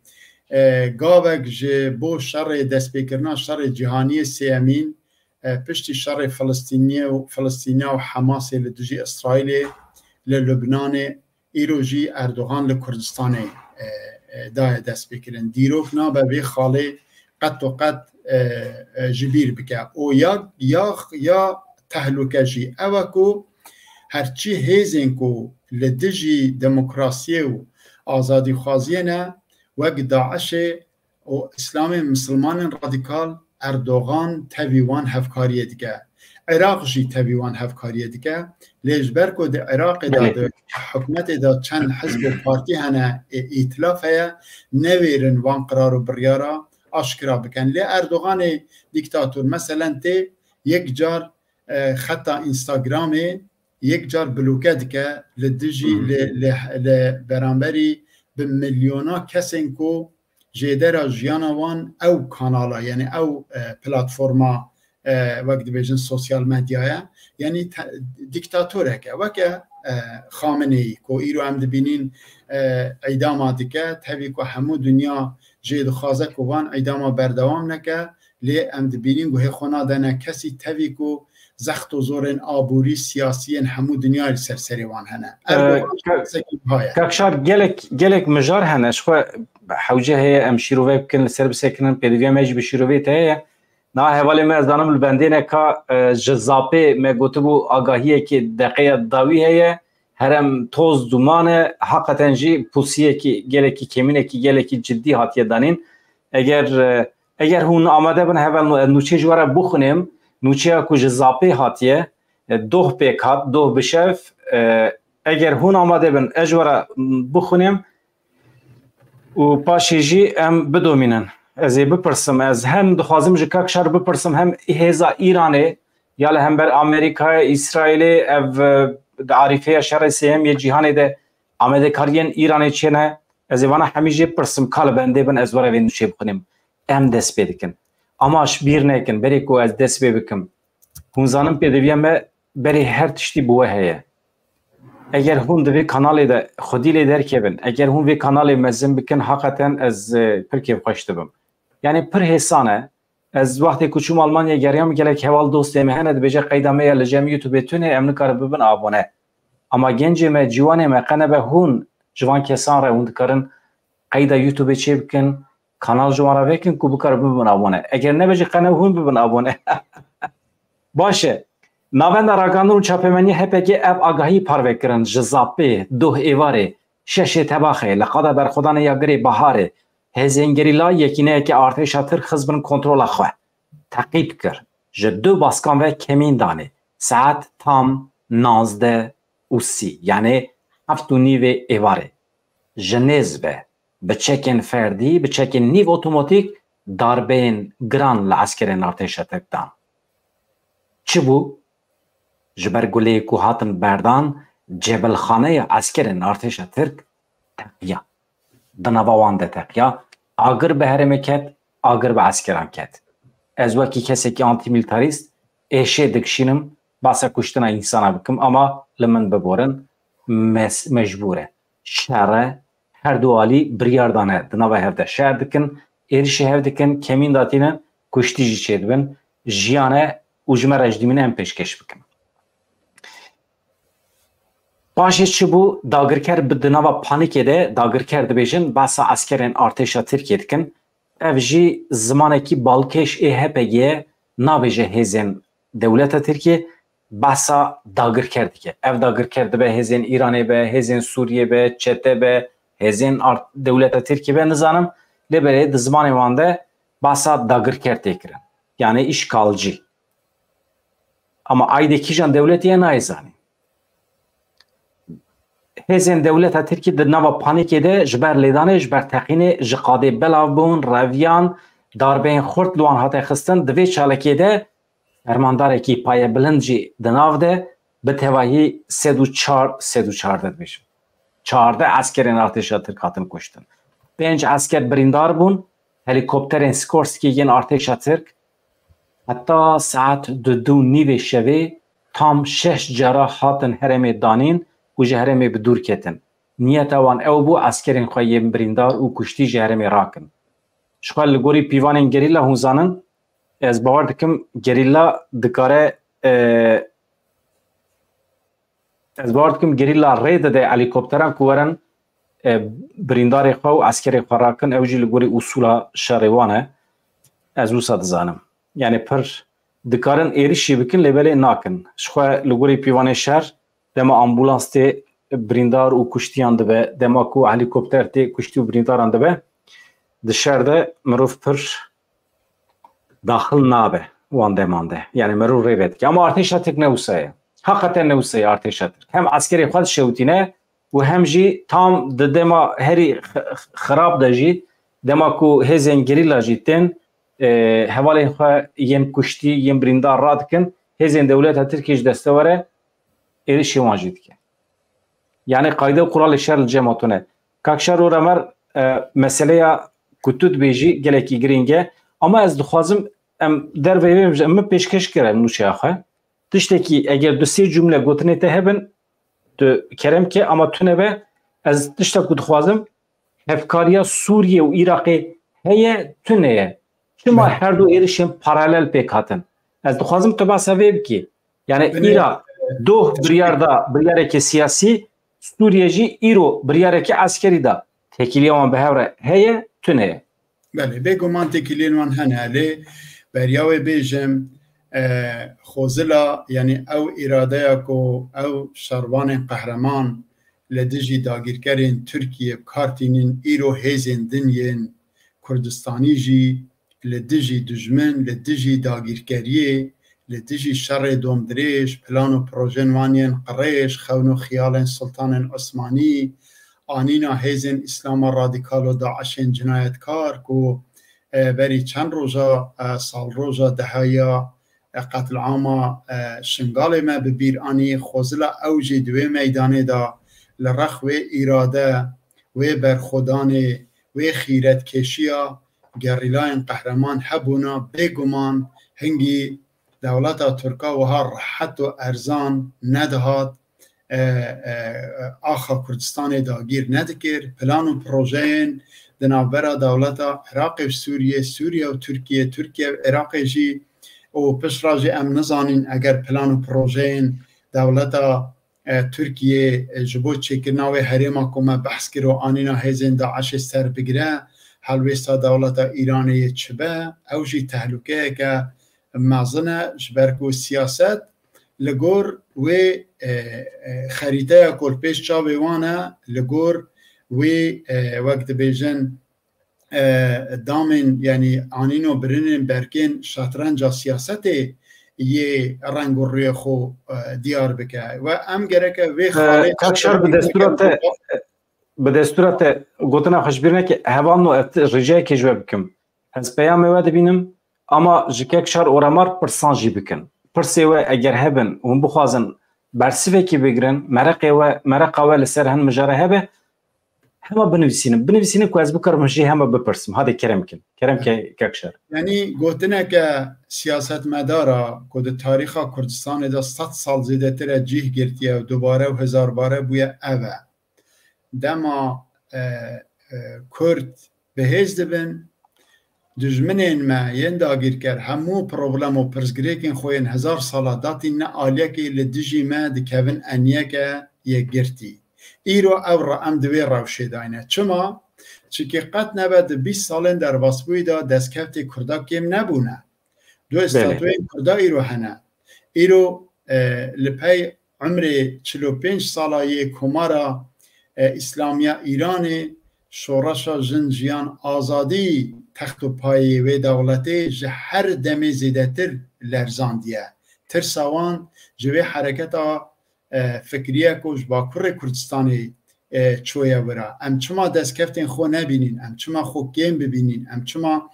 گاوک جی بو شر دست بکرنا شر جهانی سیامین پشتی شر فلسطینی و حماس لدجی اسرائیل للبنان ایروجی اردوغان لکردستان دای دست بکرن دیروک نا به خاله قط و قط جبیر بکه او یا تهلوکه جی اوکو هرچی هیزن کو لدجی دموکراسی و آزادی خوازی نه وک داعش و اسلام مسلمان رادیکال اردوغان تاویوان هفکاریه دیگه عراق جی تاویوان هفکاریه دیگه لیجبر کو ده عراق دا حکومت دا چند حزب و پارتی هنه ایتلاف هیا نویرن وان قرار و بریارا آشکرا بکن لی اردوغان دیکتاتور مثلا تی یک جار خطا اینستاگرام یک جار بلوکت که لدجی برانبری به میلیونا کسین کو جیدر جیانوان او کانالا یعنی او پلاتفورما وقت بیجن سوسیال مدیایا یعنی دیکتاتوره که وکه خامنه ای که ایرو هم دبینین ایداما دیگه تاوی که همو دنیا جید خوازه که وان ایداما بردوام نکه لی هم دبینین گوه خونه دانه کسی تاوی که زخت و زورن آبوری سیاسیین همو دنیا سرسری وان هنه کاکشار گلک مجار هنه شخوا حوجه هیا ام شیروه بکن لسر بسکنن پیدوی مجی بشیروه تا هیا نا حوالی ما زانم البندینه که جزاپی ما گوتبو آگاهیه که دقیقه داوی هیه هرم توز دومانه حقیقتا جی پوسیه که گله کی کمینه کی گله کی جدی هاتیه دانین اگر هون آماده بن هول نوچه جواره بخونیم نوچه که جزاپی هاتیه دوه پیکات دوه بشف اگر هون آماده بن اجواره بخونیم و پاشیجی ام بدومینن از بپرسم از هم دخوازم جکاک شر بپرسم هم هزا ایرانه یا هم بر امریکا اسرائیل او عارفه شر سیم یه جهان ده آمده کارین ایرانی چنه از وانا همیشه پرسم کال بنده بن از ورا وین چه بکنیم ام دست بدکن اماش بیر نکن بری کو از دست بکم هون زانم پدویم بری هر تشتی بوه هه اگر هون دوی کانال ده خودی لی در کبن اگر هون وی کانال مزم بکن حقیقتا از پرکی خوشت بم یعنی پر حسانه از وقتی کوچوم آلمانیا گریم گله که حوال دوست مهنه بجه قیدمه لجم یوتیوب تونه امن کار ببن آبونه اما گنج ما جوان ما قنبه هون جوان کسان را هون کارن قید یوتیوب چه بکن کانال جوان را بکن کو بکار ببن آبونه اگر نبجه قنبه هون ببن آبونه باشه ناوند راگانون چاپمنی هپگی اف آگاهی پارو کرن جزاپی دوه ایواره شش تباخه لقد بر خدا نیاگری بهاره هزینگریلا یکینه که ارتش ترک خزبن کنترل خو تعقیب کرد جدو باسکان و کمین دانه ساعت تام 19 و 30 یعنی 7 و نیو ایواره جنیز به چکن فردی به چکن نیو اتوماتیک داربین گران لعسکرین ارتش ترک دان چی بو؟ جبر گله کوهاتن بردان جبل خانه عسکرین ارتش ترک تقیا دنواوانده تقیا آگر به هرمه کت آگر به عسکران کت از وکی کسی که آنتی میلیتاریست ایشه دکشینم باسا کشتن انسان بکم اما لمن ببورن مجبوره شهره هر دو آلی بریاردانه دنوا هفته شهر دکن ایرشه هفته دکن کمین داتینه کشتی جی چید بن جیانه اوجمه رجدیمینه هم پیشکش بکن باشه چی بو داگرکر بدنوا پانیکه ده داگرکر دبیجن باسا اسکرین ارتشا ترکیه دکن اف جی زمانه کی بالکش ای هپگه نابیجه هزین دولت ترکیه باسا داگرکر دکه اف داگرکر دبه هزین ایرانی به هزین سوریه به چته به هزین دولت ترکیه به نظانم لبره دزمانی وانده باسا داگرکر تکرن یعنی işgalci ama aydaki jan devletiye naizani هزین دولت ترکی در نوا پانیک ده جبر لیدانه جبر تقینه جقاده بلاو بون رویان داربین خورد لوان هاته خستن دوی چالکی ده فرماندار کی پای بلندجی دناو ده به توایی 304 ده بیشم 14 اسکرین ارتش ترک هاتن کشتن 5 اسکر بریندار بون هلیکوپتر سکورسکی ین ارتش ترک حتی ساعت 2:30 شبه tam 6 جراح هاتن هرم دانین و جهرم بدور کتن نیت وان او بو اسکرین خواه بریندار و کشتی جهرم راکن شخواه لگوری پیوان گریلا هونزانن از باور دکم گریلا دکاره از باور دکم گریلا رید ده هلیکوپتران کورن بریندار خواه و اسکر خواه راکن او جی لگوری اصولا شاروانه از او سادزانم یعنی پر دکارن ایریشی بکن لیبلی ناکن شخواه لگوری پیوان شهر دما امبولانس تی بریندار و کشتیان دبه دما کو هلیکوپتر تی کشتی و برینداران دبه دشارده مروف پر داخل نابه وان دمانده یعنی مرو ریوید که اما ارتش ترک نوسایه حقیقتا نوسایه ارتش ترک هم عسکری خود شوتینه و هم جی تام دما هری خراب دجید دما کو هزین گریلا جیتن حوالی خواه یم کشتی یم بریندار راد کن هزین دولت ترکیش دستوره ایرشی واجد که یعنی قاعده و قرال شهر الجماعتونه کاکشار و رمر مسئله کتود بیجی گلکی گرینگه اما از دخوازم در ویویم ام پیشکش کرم نوچه آخه تشتکی اگر دو سی جمله گوتنه ته هبن تو کرم که اما تونه به از تشتک دخوازم هفکاریا سوریه و عراقی هیه تونه شما هر دو ایرشیم پارالل پیک هاتن از دخوازم تو بس ویب کی یعنی ایرا دو بریاره که سیاسی سوریه جی ایرو بریاره که عسکری دا تکیلی وان به هوره هیه تونه بله بگو من تکیلی وان هنه لی بریاوی بیجم خوزلا یعنی او اراده کو او شروان قهرمان لدجی داگیرکرین ترکیه کارتینین ایرو هیزین دنین کردستانی جی لدجی دجمن لدجی داگیرکریه لدجی شر دومدریش پلان و پروژن وانین قریش خونو خیال سلطان عثمانی آنینا هیزین اسلام رادیکال و داعشین جنایتکار کو بری چند روزا سال روزا دهایا قتل عاما شنگال ما ببیر آنی خوزلا اوجی دوی میدانه دا لرخ و اراده و برخودان و خیرت کشیا گریلاین قهرمان حبونا بگمان هنگی دولت ترکا و ها راحت و ارزان ندهاد آخا کردستان داگیر ندکر پلان و پروژین دنابرا دولت عراق و سوریه و ترکیه و عراق جی و پشراجی ام نزانین اگر پلان و پروژین دولت ترکیه جبو چکرناوی حریما کما بحث کرو آنینا هیزین داعش سر بگیره حلویستا دولت ایرانی چبه او جی تحلوکه که مازنه جبرکو سیاست لگور و خریطه کل پیش چاوی وانه لگور و وقت بیجن دامن یعنی آنینو برنن برکن شطرنج سیاسته یه رنگ و روی خو دیار بکه و ام گره که وی خاله کاکشار به دستورت گوتنا خوشبیرنه که هوان نو رجای که جواب بکم از پیام واد بینم اما جکاکشار اورامار پرسانجی بکن پرسی و اگر هبن و هم بخوازن برسیوه که بگرن مرقه و لسر هن مجاره هبه همه بنویسینم که از بکرم هجی همه بپرسم هاده کرم که کاکشار یعنی گوتنه که سیاست مدارا که در تاریخ کردستان دا 100 سال زیده تر جیه گرتیه و دوباره و 1000 باره بویه اوه دما کرد بهیز دبن دجمنین ما ین داگیر کر همو پروبلم و پرزگریکین خوین 1000 ساله داتی نه آلیه که لدجی ما دکوین انیه که یه گرتی ایرو او را ام دوی روشه داینه چما؟ چی قط نبود 20 سالن در باسبوی دا دستکفت کردا کم نبونه دو استاتوی کردا ایرو هنه ایرو لپی عمر 45 ساله کمارا اسلامیه ایرانی شورشا جنجیان آزادی تخت و پایی و دولتی هر دمی زیده تر لرزاندیه ترسوان جوی حرکتا فکریه کش با کردستانی چویه ورا ام چما دست کفتین خو نبینین ام چما خو گیم ببینین ام چما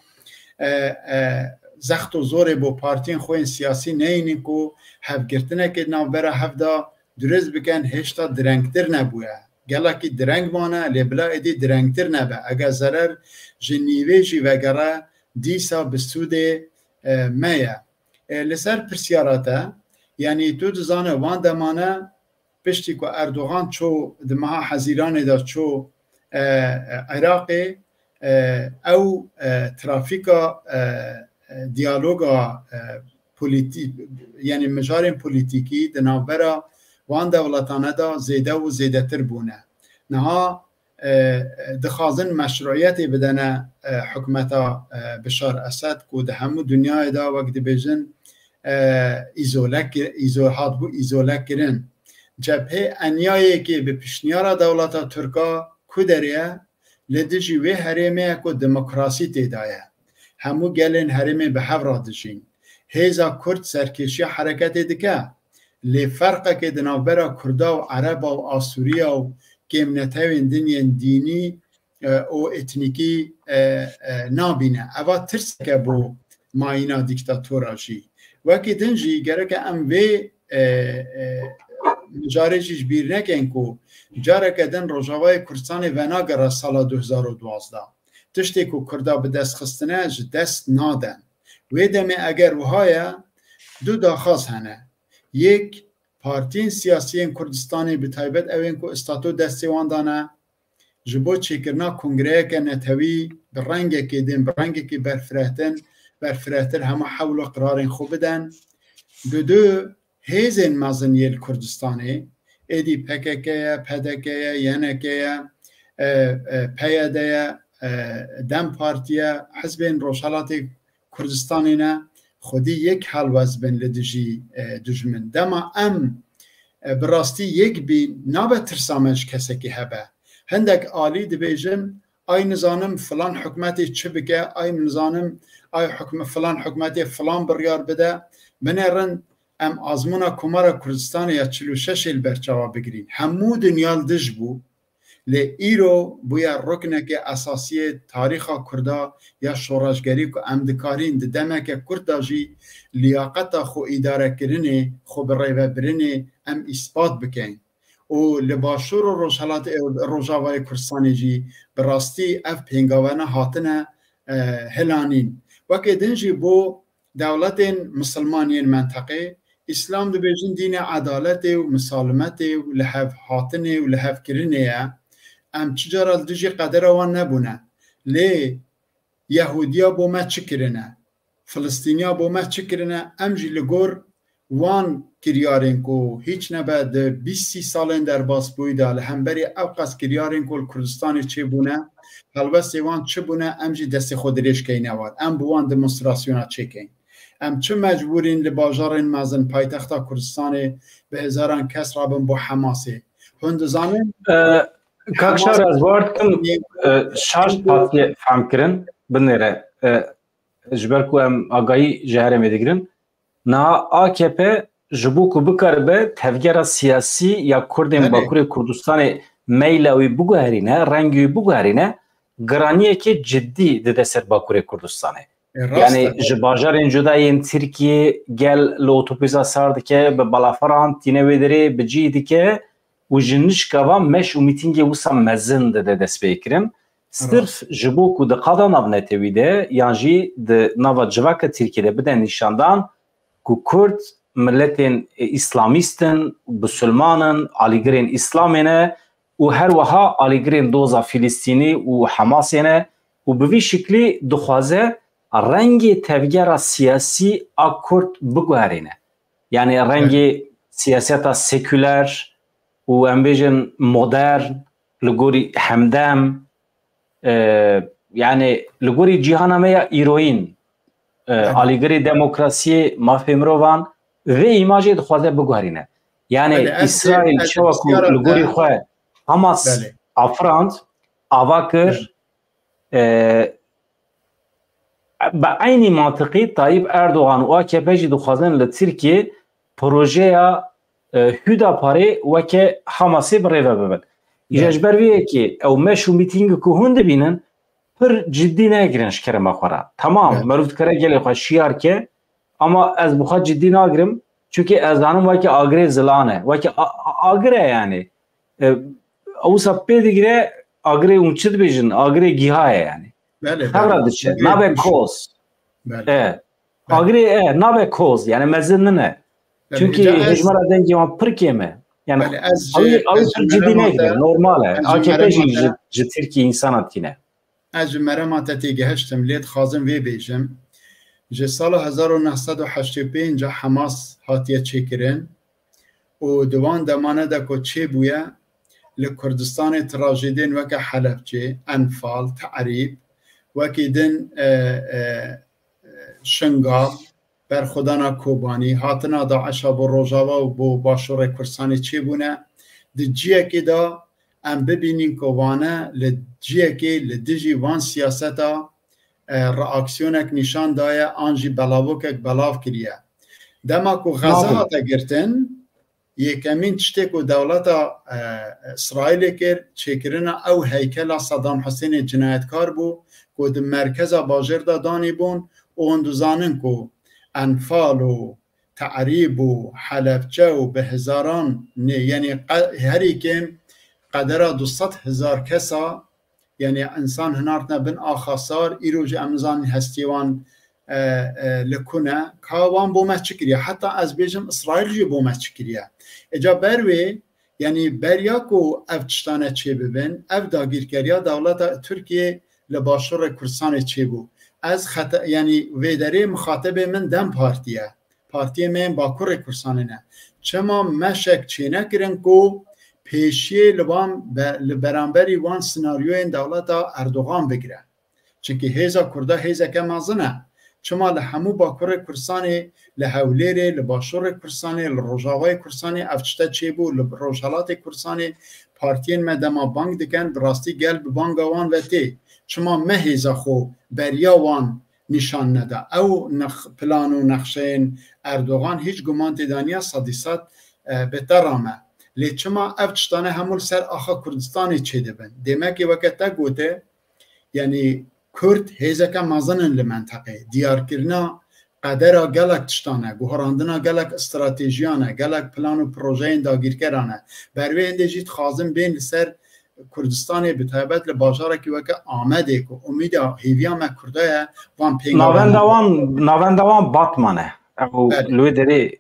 زخت و زور با پارتین خوین سیاسی نینین که هفگرتنه که ناو برا هفدا درست بکن هشتا درنگتر نبویه گلا که درنگ مانه لبلا ادی درنگتر نبه اگه ضرر جنیوه جی وگره دیسا بسود میه لسر پرسیاراته یعنی تو دزانه وان دمانه پشتی که اردوغان چو دمها حزیران دا چو عراقی او ترافیکا دیالوگا پولیتی یعنی مجارین پولیتیکی دنابرا وان دولتانه دا زیده و زیده تر بونه نها دخازن مشروعیتی بدنه حکمتا بشار اسد که ده همو دنیای دا وقت بیجن ایزوله کرن جبهه انیایی که به پیشنیار دولت ترکا کدریه لدجی وی حریمه که دموکراسی تیدایه همو گلین حریمه به هفرا دجین هیزا کرد سرکشی حرکت دکه لی فرقه که دنابرا کردا و عرب و آسوریا و کمنتوین دنین دینی و اتنیکی نابینه اوا ترس که بو ماینا دیکتاتورا جی وکی دنجی گره که ام وی جارجیش بیر نکن که جاره که دن روژاوای کردستان وناگر سال 2012 تشتی که کردا به دست خستنه دست نادن وی دمه اگر وهای دو داخواز هنه یک پارتین سیاسی کردستانی به تایبت اوین که استاتو دستی واندانه جبو چیکرنا کنگره که نتوی برنگه که دین برنگه که برفرهتن همه حول و قرارین خوب بدن دو هیزن مازنیل کردستانی ایدی پککه پدکه ینکه پیاده دم پارتیه حزبین روشالات کردستانی نه خودی یک هلوز بین لدجی دجمن دما ام براستی یک بی نابه ترسامج کسی که هبه هندک آلی دبیجن آی نظانم فلان حکمتی چه بگه آی نظانم آی حکم فلان حکمتی فلان بریار بده منرن ام آزمونا کمارا کردستان یا 46 البرچاوا بگیرین همو دنیال دج بو لی ایرو بویا رکنک اساسی تاریخ کردا یا شوراشگری که امدکارین دمک کردا جی لیاقت خو اداره کرنه خو برای برنه ام اثبات بکن و لباشور و روجاوای کردستانی جی براستی اف پینگاوانا هاتنه هلانین وکه دنجی بو دولت مسلمانین منطقه اسلام دبیجن دین عدالت و مسالمت و لحف هاتنه و لحف کرنه ام چجارا دجی قدر وان نبونه لی یهودیا بو ما چکرنه فلسطینیا بو ما چکرنه ام جی لگور وان کریارین کو هیچ نبود 20 سالن در باس بویده لهمبری اوقاس کریارین کو کردستانی چه بونه هلوستی وان چه بونه ام جی دست خود ریش کینه وار ام بوان دمونستراسیونا چه کین ام چه مجبورین لباجارین مازن پایتختا کردستانی به هزاران کس رابن بو حماسه هندزانن کاکشار از وارد کن شاش پاتی فهم کرن بنره جبرکو ام آگاهی جهره میدگرن نا AKP جبوکو بکر به تفگیر سیاسی یا کردین باکور کردستان میلاوی بگوهرینه رنگی بگوهرینه گرانیه که جدی ده سر باکور کردستانه یعنی جباجارین جدایین ترکیه گل لوتوپیزا سارد که به بالافران تینه ویدری بجیدی که و جنش کوا مش و میتینگی وسا مزن ده دست بیکرن صرف جبوکو ده قادان ابنتویده یعنی ده نوا جواک ترکیه بدن نشاندان که کرد ملتین اسلامیستن بسلمانن آلیگرین اسلامینه و هر وها آلیگرین دوزا فلسطینی و حماسینه و به وی شکلی دخوازه رنگ تفگیر سیاسی کرد بگوهرینه یعنی رنگ سیاست سکولر و امبیجن مدرن لگوری همدم یعنی لگوری جهانمه ایروین آلیگری دموکراسی مافیمروان و ایماجی دخوازه بگوهرینه یعنی اسرائیل چواکو لگوری خواه حماس افراند آواکر با aynı mantıqi Tayyip Erdoğan و AKP جی دخوازن لترکیه پروژه هداپاری وکه حماسی بریوه ببن ایجاجبر ویه که او مشو میتینگ که هنده بینن پر جدی نگرنش کرم اخوره تمام مروفت کره گلی خواه شیار که اما از بخواه جدی نگرم چونکه از دانم وکه آگره زلانه وکه آگره یعنی اوسا پیدگره آگره اونچید بیجن آگره گیهاه یعنی خبره دچه نابه کوز آگره نابه کوز یعنی مزنه نه çünkü hecmara dengi ama pırkeme yani alı ciddi ne gider normale AKP ji Türkiye insan atine از مرمات تیگهشتم لید خازم وی بیجم جه سال 1985 حماس هاتیه چکرین و دوان دمانه دا که چه بویا لکردستان تراجیدین وکه حلبچه انفال تعریب وکه دن شنگال بر خدانا کوبانی هاتنا داعشا بو روجاوا و بو باشور کردستانی چی بونه دی جیه که دا ام ببینین کوانه لجیه که لدیجی وان سیاستا reaksiyonek nişan daye anji belavokek belav kiriye. Dema ku Gaza hata girtin yekemin tiştek ku devleta İsrail'e kir çekirina ew heykela Saddam Hüseyin'e cinayetkar bu ku di merkeza bajir da dani bun o hunduzanin ku enfal u ta'rib u Halepçe u bi hezaran yani her ikim qadera 200,000 kesa yani insan hınartına bin ahasar iroji amzan hestivan lekune kavan bu meçkiriye hatta az bejim İsrailci bu meçkiriye eca berve yani beryako evçtane çebibin ev dagirkeriya devleta Türkiye le başur Kurdistan çebu az hata yani vedere muhatabe min dem partiye men Bakur Kurdistan'ına çema meşek çene kirin ko پیشی لبام برانبری وان سناریوی دولت اردوغان بگیره چونکه هیزا کرده هیزا که مازنه چما لهمو باکور کورسانی لهولیری لباشور کورسانی لروجاوای کورسانی افشته چی بو لروجالات کورسانی پارتین مدما بانک دکن براستی گل به بانگوان و تی چما مهیزا خو بریاوان نشان نده او پلان و نقشین اردوغان هیچ گمان تدانیا صدیصد بترامه لی چما افشتانه همول سر آخا کردستانی چی دبن دیمکی وقت گوته یعنی کرد هیزکا مازنن لمنطقه دیار کرنا قدرها گلک تشتانه گوهراندنا گلک استراتیجیانه گلک پلان و پروژه داگیر کرانه بروی اندیجیت خازم بین سر کردستان بتایبت لباجاره که وکه آمده که امید هیویا ما کردای وان پیگاه ناوندوان باتمانه او لوی داری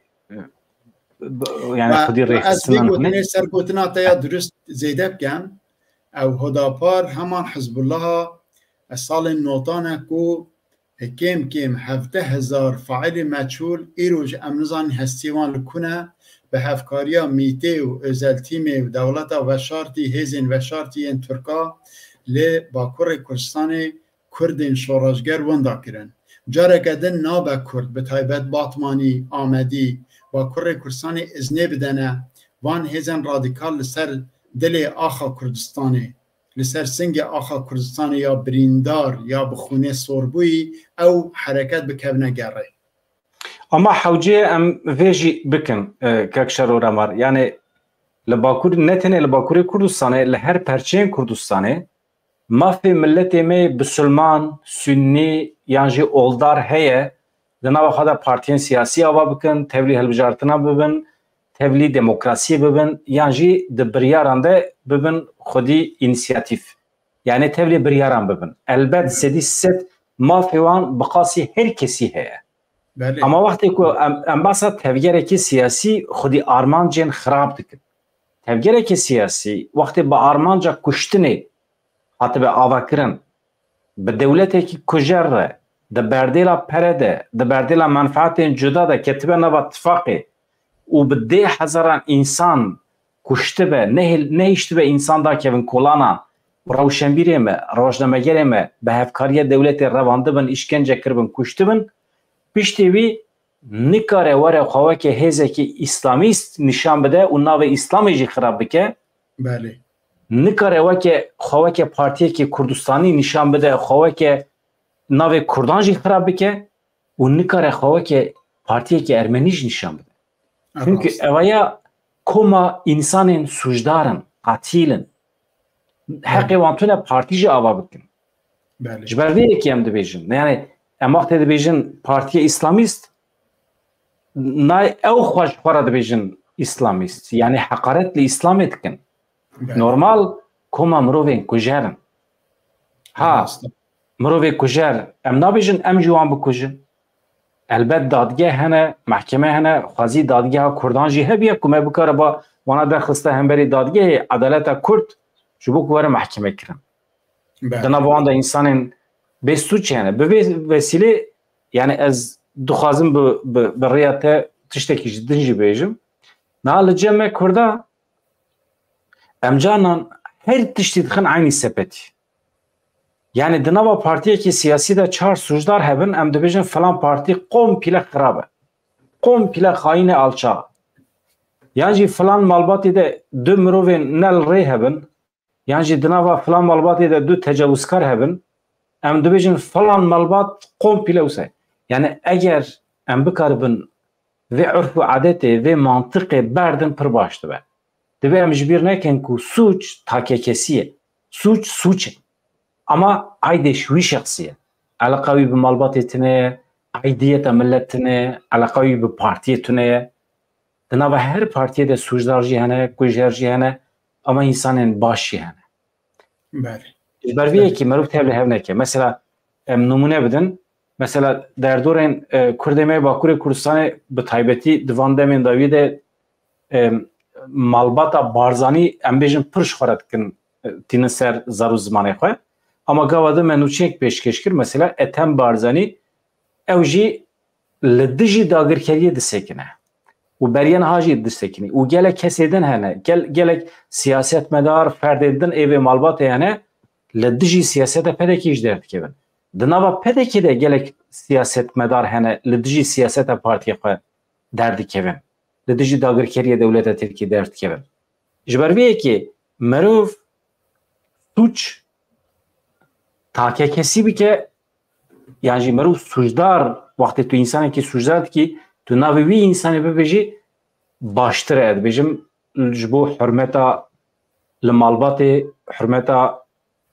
یعنی خودی ریخستنان کنه از سر گوتنا تایا درست زیده بکن او هداپار همان حزب الله سال نوتانه کو کم 17,000 فاعل مجهول ایروج امنزان هستیوان لکنه به هفکاریا میته و ازل تیم و دولت و شارتی هزین و شارتی این ترکا لی باکور کردستان کردین شوراشگر وندا کرن جاره کدن نابه کرد به تایبت باتمانی آمدی باکور کردستان ازنه بدنه وان هزین رادیکال لسر دل آخا کردستانی لسر سنگ آخا کردستان یا بریندار یا بخونه سوربوی او حرکت بکبنه گره اما حوجه ام ویجی بکن ککشر و رمار یعنی لباکور نتنه لباکور کردستانه لهر پرچین کردستانه مافی ملت می بسلمان سنی یعنی اولدار هیه دنبال خدا پارتیان سیاسی آوا بکن تبلی هلبجارتنا ببن تبلی دموکراسی ببن یعنی دبریارنده ببن خودی اینیسیاتیف یعنی تبلی بریاران ببن البته سدی ست مافی وان بقاسی هر کسی هیه اما وقتی که ام باسا تفکر کی سیاسی خودی آرمان جن خراب دکن تفکر کی سیاسی وقتی با آرمان جا کشتنی حتی به آوکرن به دولتی که کجره ده بردیلا پرده ده بردیلا منفعت جدا ده کتبه نو اتفاقی و به 10,000 انسان کشته به نهیشته به انسان دا که ون کولانا روشنبیری ما روشنمگری ما به هفکاری دولت روانده بن اشکنجه کربن کشته بن پیشتیوی نکاره وره خواه که هزه که اسلامیست نشان بده و ناو اسلامی جی خراب بکه بله نکاره وره که خواه که پارتیه که کردستانی نشان بده خواه که ناو کردان جی خراب بکه و نکاره خواه که پارتیه که ارمنیش نشان بده çünkü evaya koma insanın suçdarın katilin hakkı vantuna partici ava bikin jber veri ki em dibêjin yani em vaqtê dibêjin partiye islamist nay ew xweş xwara dibêjin islamist yani haqaretli İslamê dikin normal koma mirovên kujerin ha mirovê kujer em nabêjin em jî wan bikujin البته دادگاه هنه محکمه هنه خوازی دادگاه کردان جی هبیه که ما بکاره با وانا درخسته هم بری دادگاه عدالت کرد چوبو که وره محکمه کرن دنا با آنده انسان بستو چه هنه به وسیله یعنی از دخوازم به ریاض تشتکی جدن جی بیجم نال جمع کرده امجانان هر تشتی دخن عینی سپتی yani dınava partiye ki siyasi de çar suçlar hebben em dibêjin falan parti komple xirabe komple xayine alça yani falan malbatê de du mirovên nel rê hebin yani dınava falan malbatê de du tecavüzkar hebin em dibêjin falan malbat komple wise yani eger em bikaribin vê urf û adetê vê mantıqê berdin pir baş dibe dibe em ji bîr nekin ku suç takekesiye suç ama aydeşwi şahsiye alakavi bi malbatetine aidiyeta milletine alakavi bi partiyetine dınava her partiye de suçlar jihane kujer jihane ama insanın baş jihane berviye ki meruf tevle hevneke mesela numune bidin mesela derdorên Kurdemê Bakurê Kurdistanê bi taybetî divan demên dawî de malbata barzanî em bêjin pir ji xwe re dikin tînin ser zar û zimanê xwe ama gavada menûçek pêşkêşkir mesela Ethem Barzanî ew jî li dijî dagirkeriyê disekine û beriyan ha jî disekine û gelek kesê din hene gelek siyasetmedar ferdê din êvê malbatê hene li dijî siyaseta pedekî ji derdikevin دنابا پدکی ده گلک سیاست مدار هنه لدجی سیاست پارتی خواه درد کبن لدجی داگرکری دولت ترکی درد کبن جبرویه که مروف سوچ تاکه کسی بی که یعنی مروف سوچدار وقتی تو انسانی که سوچدار که تو ناوی انسانی ببیجی باشتر اد بيجم جبو حرمتا لمالبات حرمتا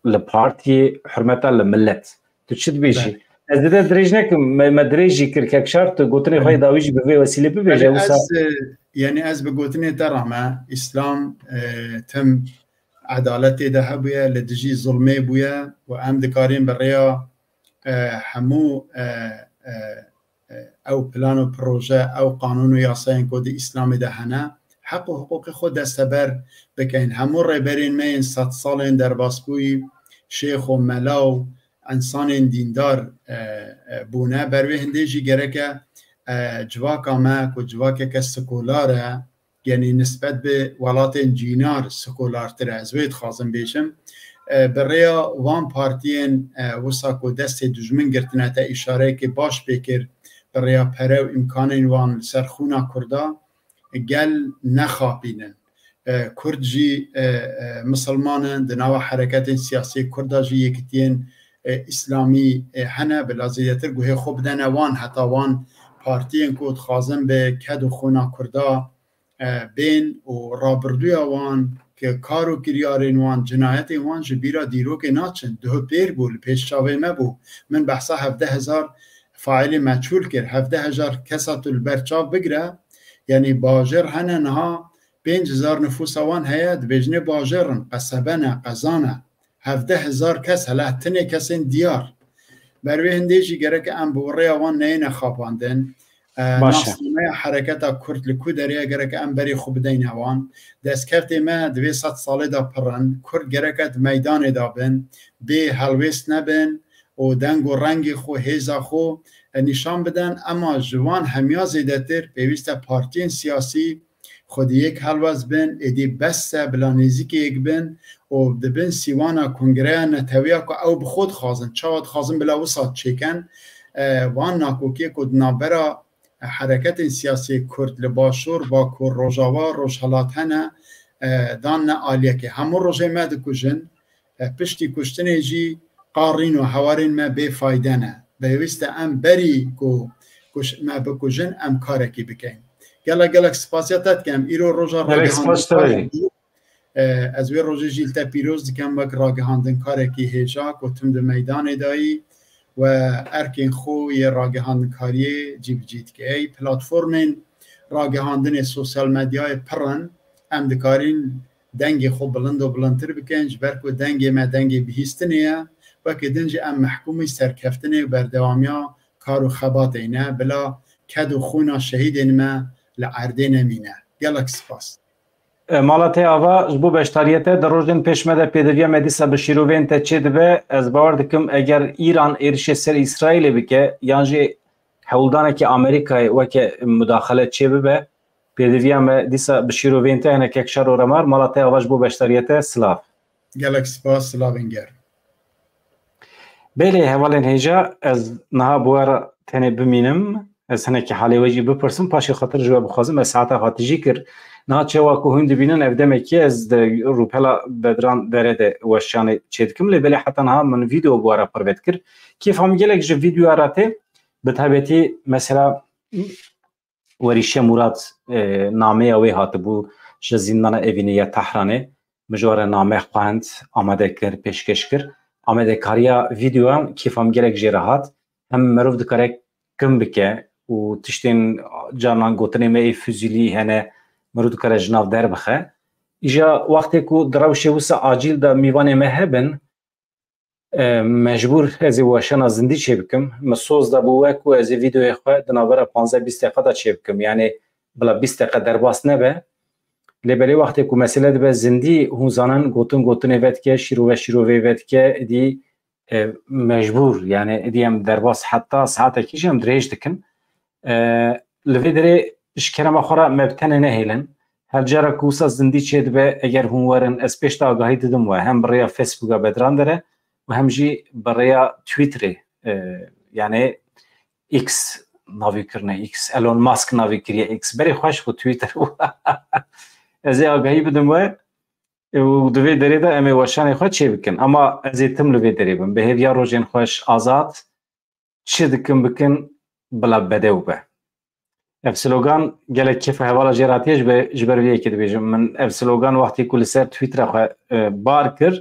لبارتي حرمتا لملت تشد بيجي از ده دريجنك ما دريجي كركك شرط قوتني خاي داويج بفي وسيله بيجي يعني از بقوتني ترى اسلام تم عدالتي ده هبويا لدجي ظلمي بويا وام دكارين بريا حمو او پلان و پروژه او قانون و یاساین کد اسلامی ده هنه حق و حقوق خود دستبر بکن همون ریبرین مین 100 سال در باسبوی شیخ و ملاو انسان دیندار بونه بروی هندیجی گره که جواکا مک و جواکا که سکولاره یعنی نسبت به ولات جینار سکولارتره از وید خواستم بیشم بریا وان پارتین وساکو دست دجمن گرتنه تا اشاره که باش بکر برای پره و امکان وان سرخونا کردا گل نخابینن کرد جی مسلمانن دناو حرکت سیاسی کردا جی یکتین اسلامی هنه بلازیتر گوه خوب دنه وان حتی وان پارتین کود خازن به کد و خونا کردا بین و رابردوی وان که کارو کریارین وان جنایت وان جبیرا دیرو که ناچن دو پیر بول پیش چاوه مبو من بحثا 17,000 فاعل مجهول کرد 17,000 کسا تو البرچاو بگره یعنی باجر هنه نها 5,000 نفوس وان هید بجنه باجرن قصبنه قزانه 17,000 کس هلا تنه کسین دیار بروی هندیجی گره که ام بوره وان نین خواباندن ناصرمه حرکت کرد لکو دریه گره که ام بری خوب دین وان دست کفتی ما 200 ساله دا پرن کرد گره که میدان دا بن به حلویست نبن و دنگ و رنگ خو هیزا خو نشان بدن اما جوان همیا زیدتر پیوسته پارتین سیاسی خود یک حلوز بن ادی بسته بلانیزی که یک بن و دبن سیوانا کنگره نتویا که او بخود خازن چاوت خازن بلا وسط چکن وان ناکوکی کد نابرا حرکت سیاسی کرد لباشور با کور روژاوا روژهلات هنه دان آلیه که همون روژه مد کجن پشتی کشتنه جی قارین و حوارین ما بفایده نه بیوست ام بری کو ما بکوژن ام کارکی بکن گلک سپاسیاتت کم ایرو روژا راگهاندن از وی روژه جیلتا پیروز دکم وک راگهاندن کارکی هیجا و تم ده میدان دایی و ارکین خو یه راگهاندن کاری جیب جید که ای پلاتفورمین راگهاندن سوسیال مدیای پرن ام دکارین دنگ خو بلند و بلندتر بکنج برکو دنگ ما دنگ بهیستنیه وکی دنج ام محکومی سرکفتنی و بردوامیا کارو خبات اینه بلا کد و خونا شهید اینمه لعرده نمینه گلک سپاس مالات آوا جبو بشتاریته در روزن پیشمده پیدویا مدیسا بشیروین تا چه دبه از باور دکم اگر ایران ایرش سر اسرائیل بکه یعنی حولدانه که امریکای وکی مداخله چه ببه پیدویا مدیسا بشیروین تا هنه که اکشار و رمار مالات آوا جبو بشتاریته سلاف گلک سپاس سلاوینگر بله حوالین هیجا از نها بوار تنه بمینم از هنه که حالی وجی بپرسم پاشی خاطر جواب خوازم از ساعت خاطجی کرد نه چه واکو هند بینن افدم کی از روپلا بدران درده وشان چیدکم لی حتی نه من ویدیو بواره پروت کرد کیف هم گلک جو ویدیو آراته به تابعیتی مثلا وریشه مراد نامه اوی هات بو زندان اوینیه تهرانه مجوار نامه خواند آماده کرد پیشکش کرد آماده کاریا ویدیو هم کیف هم گلک جراحت هم مروف دکاره کم بکه و تشتین جانان گوتنی می فوزیلی هنه مرود کار جناب در بخه ایجا وقتی که دروشه وسا عاجل دا میوان مهبن مجبور از واشنا زندی چه بکم مسوز دا بوک و از ویدیو خو دنابره 15-20 دقیقه دا چه بکم یعنی بلا 20 دقیقه در باس نبه لبلی وقتی که مسئله دا زندی هون زانن گوتن وید که شیرو وید که دی مجبور یعنی دی هم در باس حتی ساعت کیش هم دریج دکن لویدری اشکرم آخره مبتن نهیلن هر جرا کوسا زندی چید به اگر هم ورن از پیش تا آگاهی دیدم و هم برای فیسبوک بدران داره و هم جی برای تویتر yani X ناوی کرنه X الان ماسک ناوی کریه X بری خوش بو تویتر از آگاهی بدم و دوی دری دا امی وشان خود چه بکن اما از تم لوی دری بم به هیویا روزین خوش آزاد چه دکن بکن بلا بده و به اف سلوگان گله کیف حوالا جراتیش به جبرویه که دویجم من اف سلوگان وقتی کل سر تویتر خو بار کر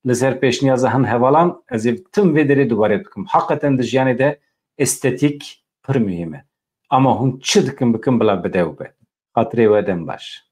لسر پیش نیاز هن حوالان از تم وی دری دوباره بکم حقیقتا دجیانی ده استتیک پر mühime. Ama hun çi dikin bikin bila bide û be. Xatirê we dem baş.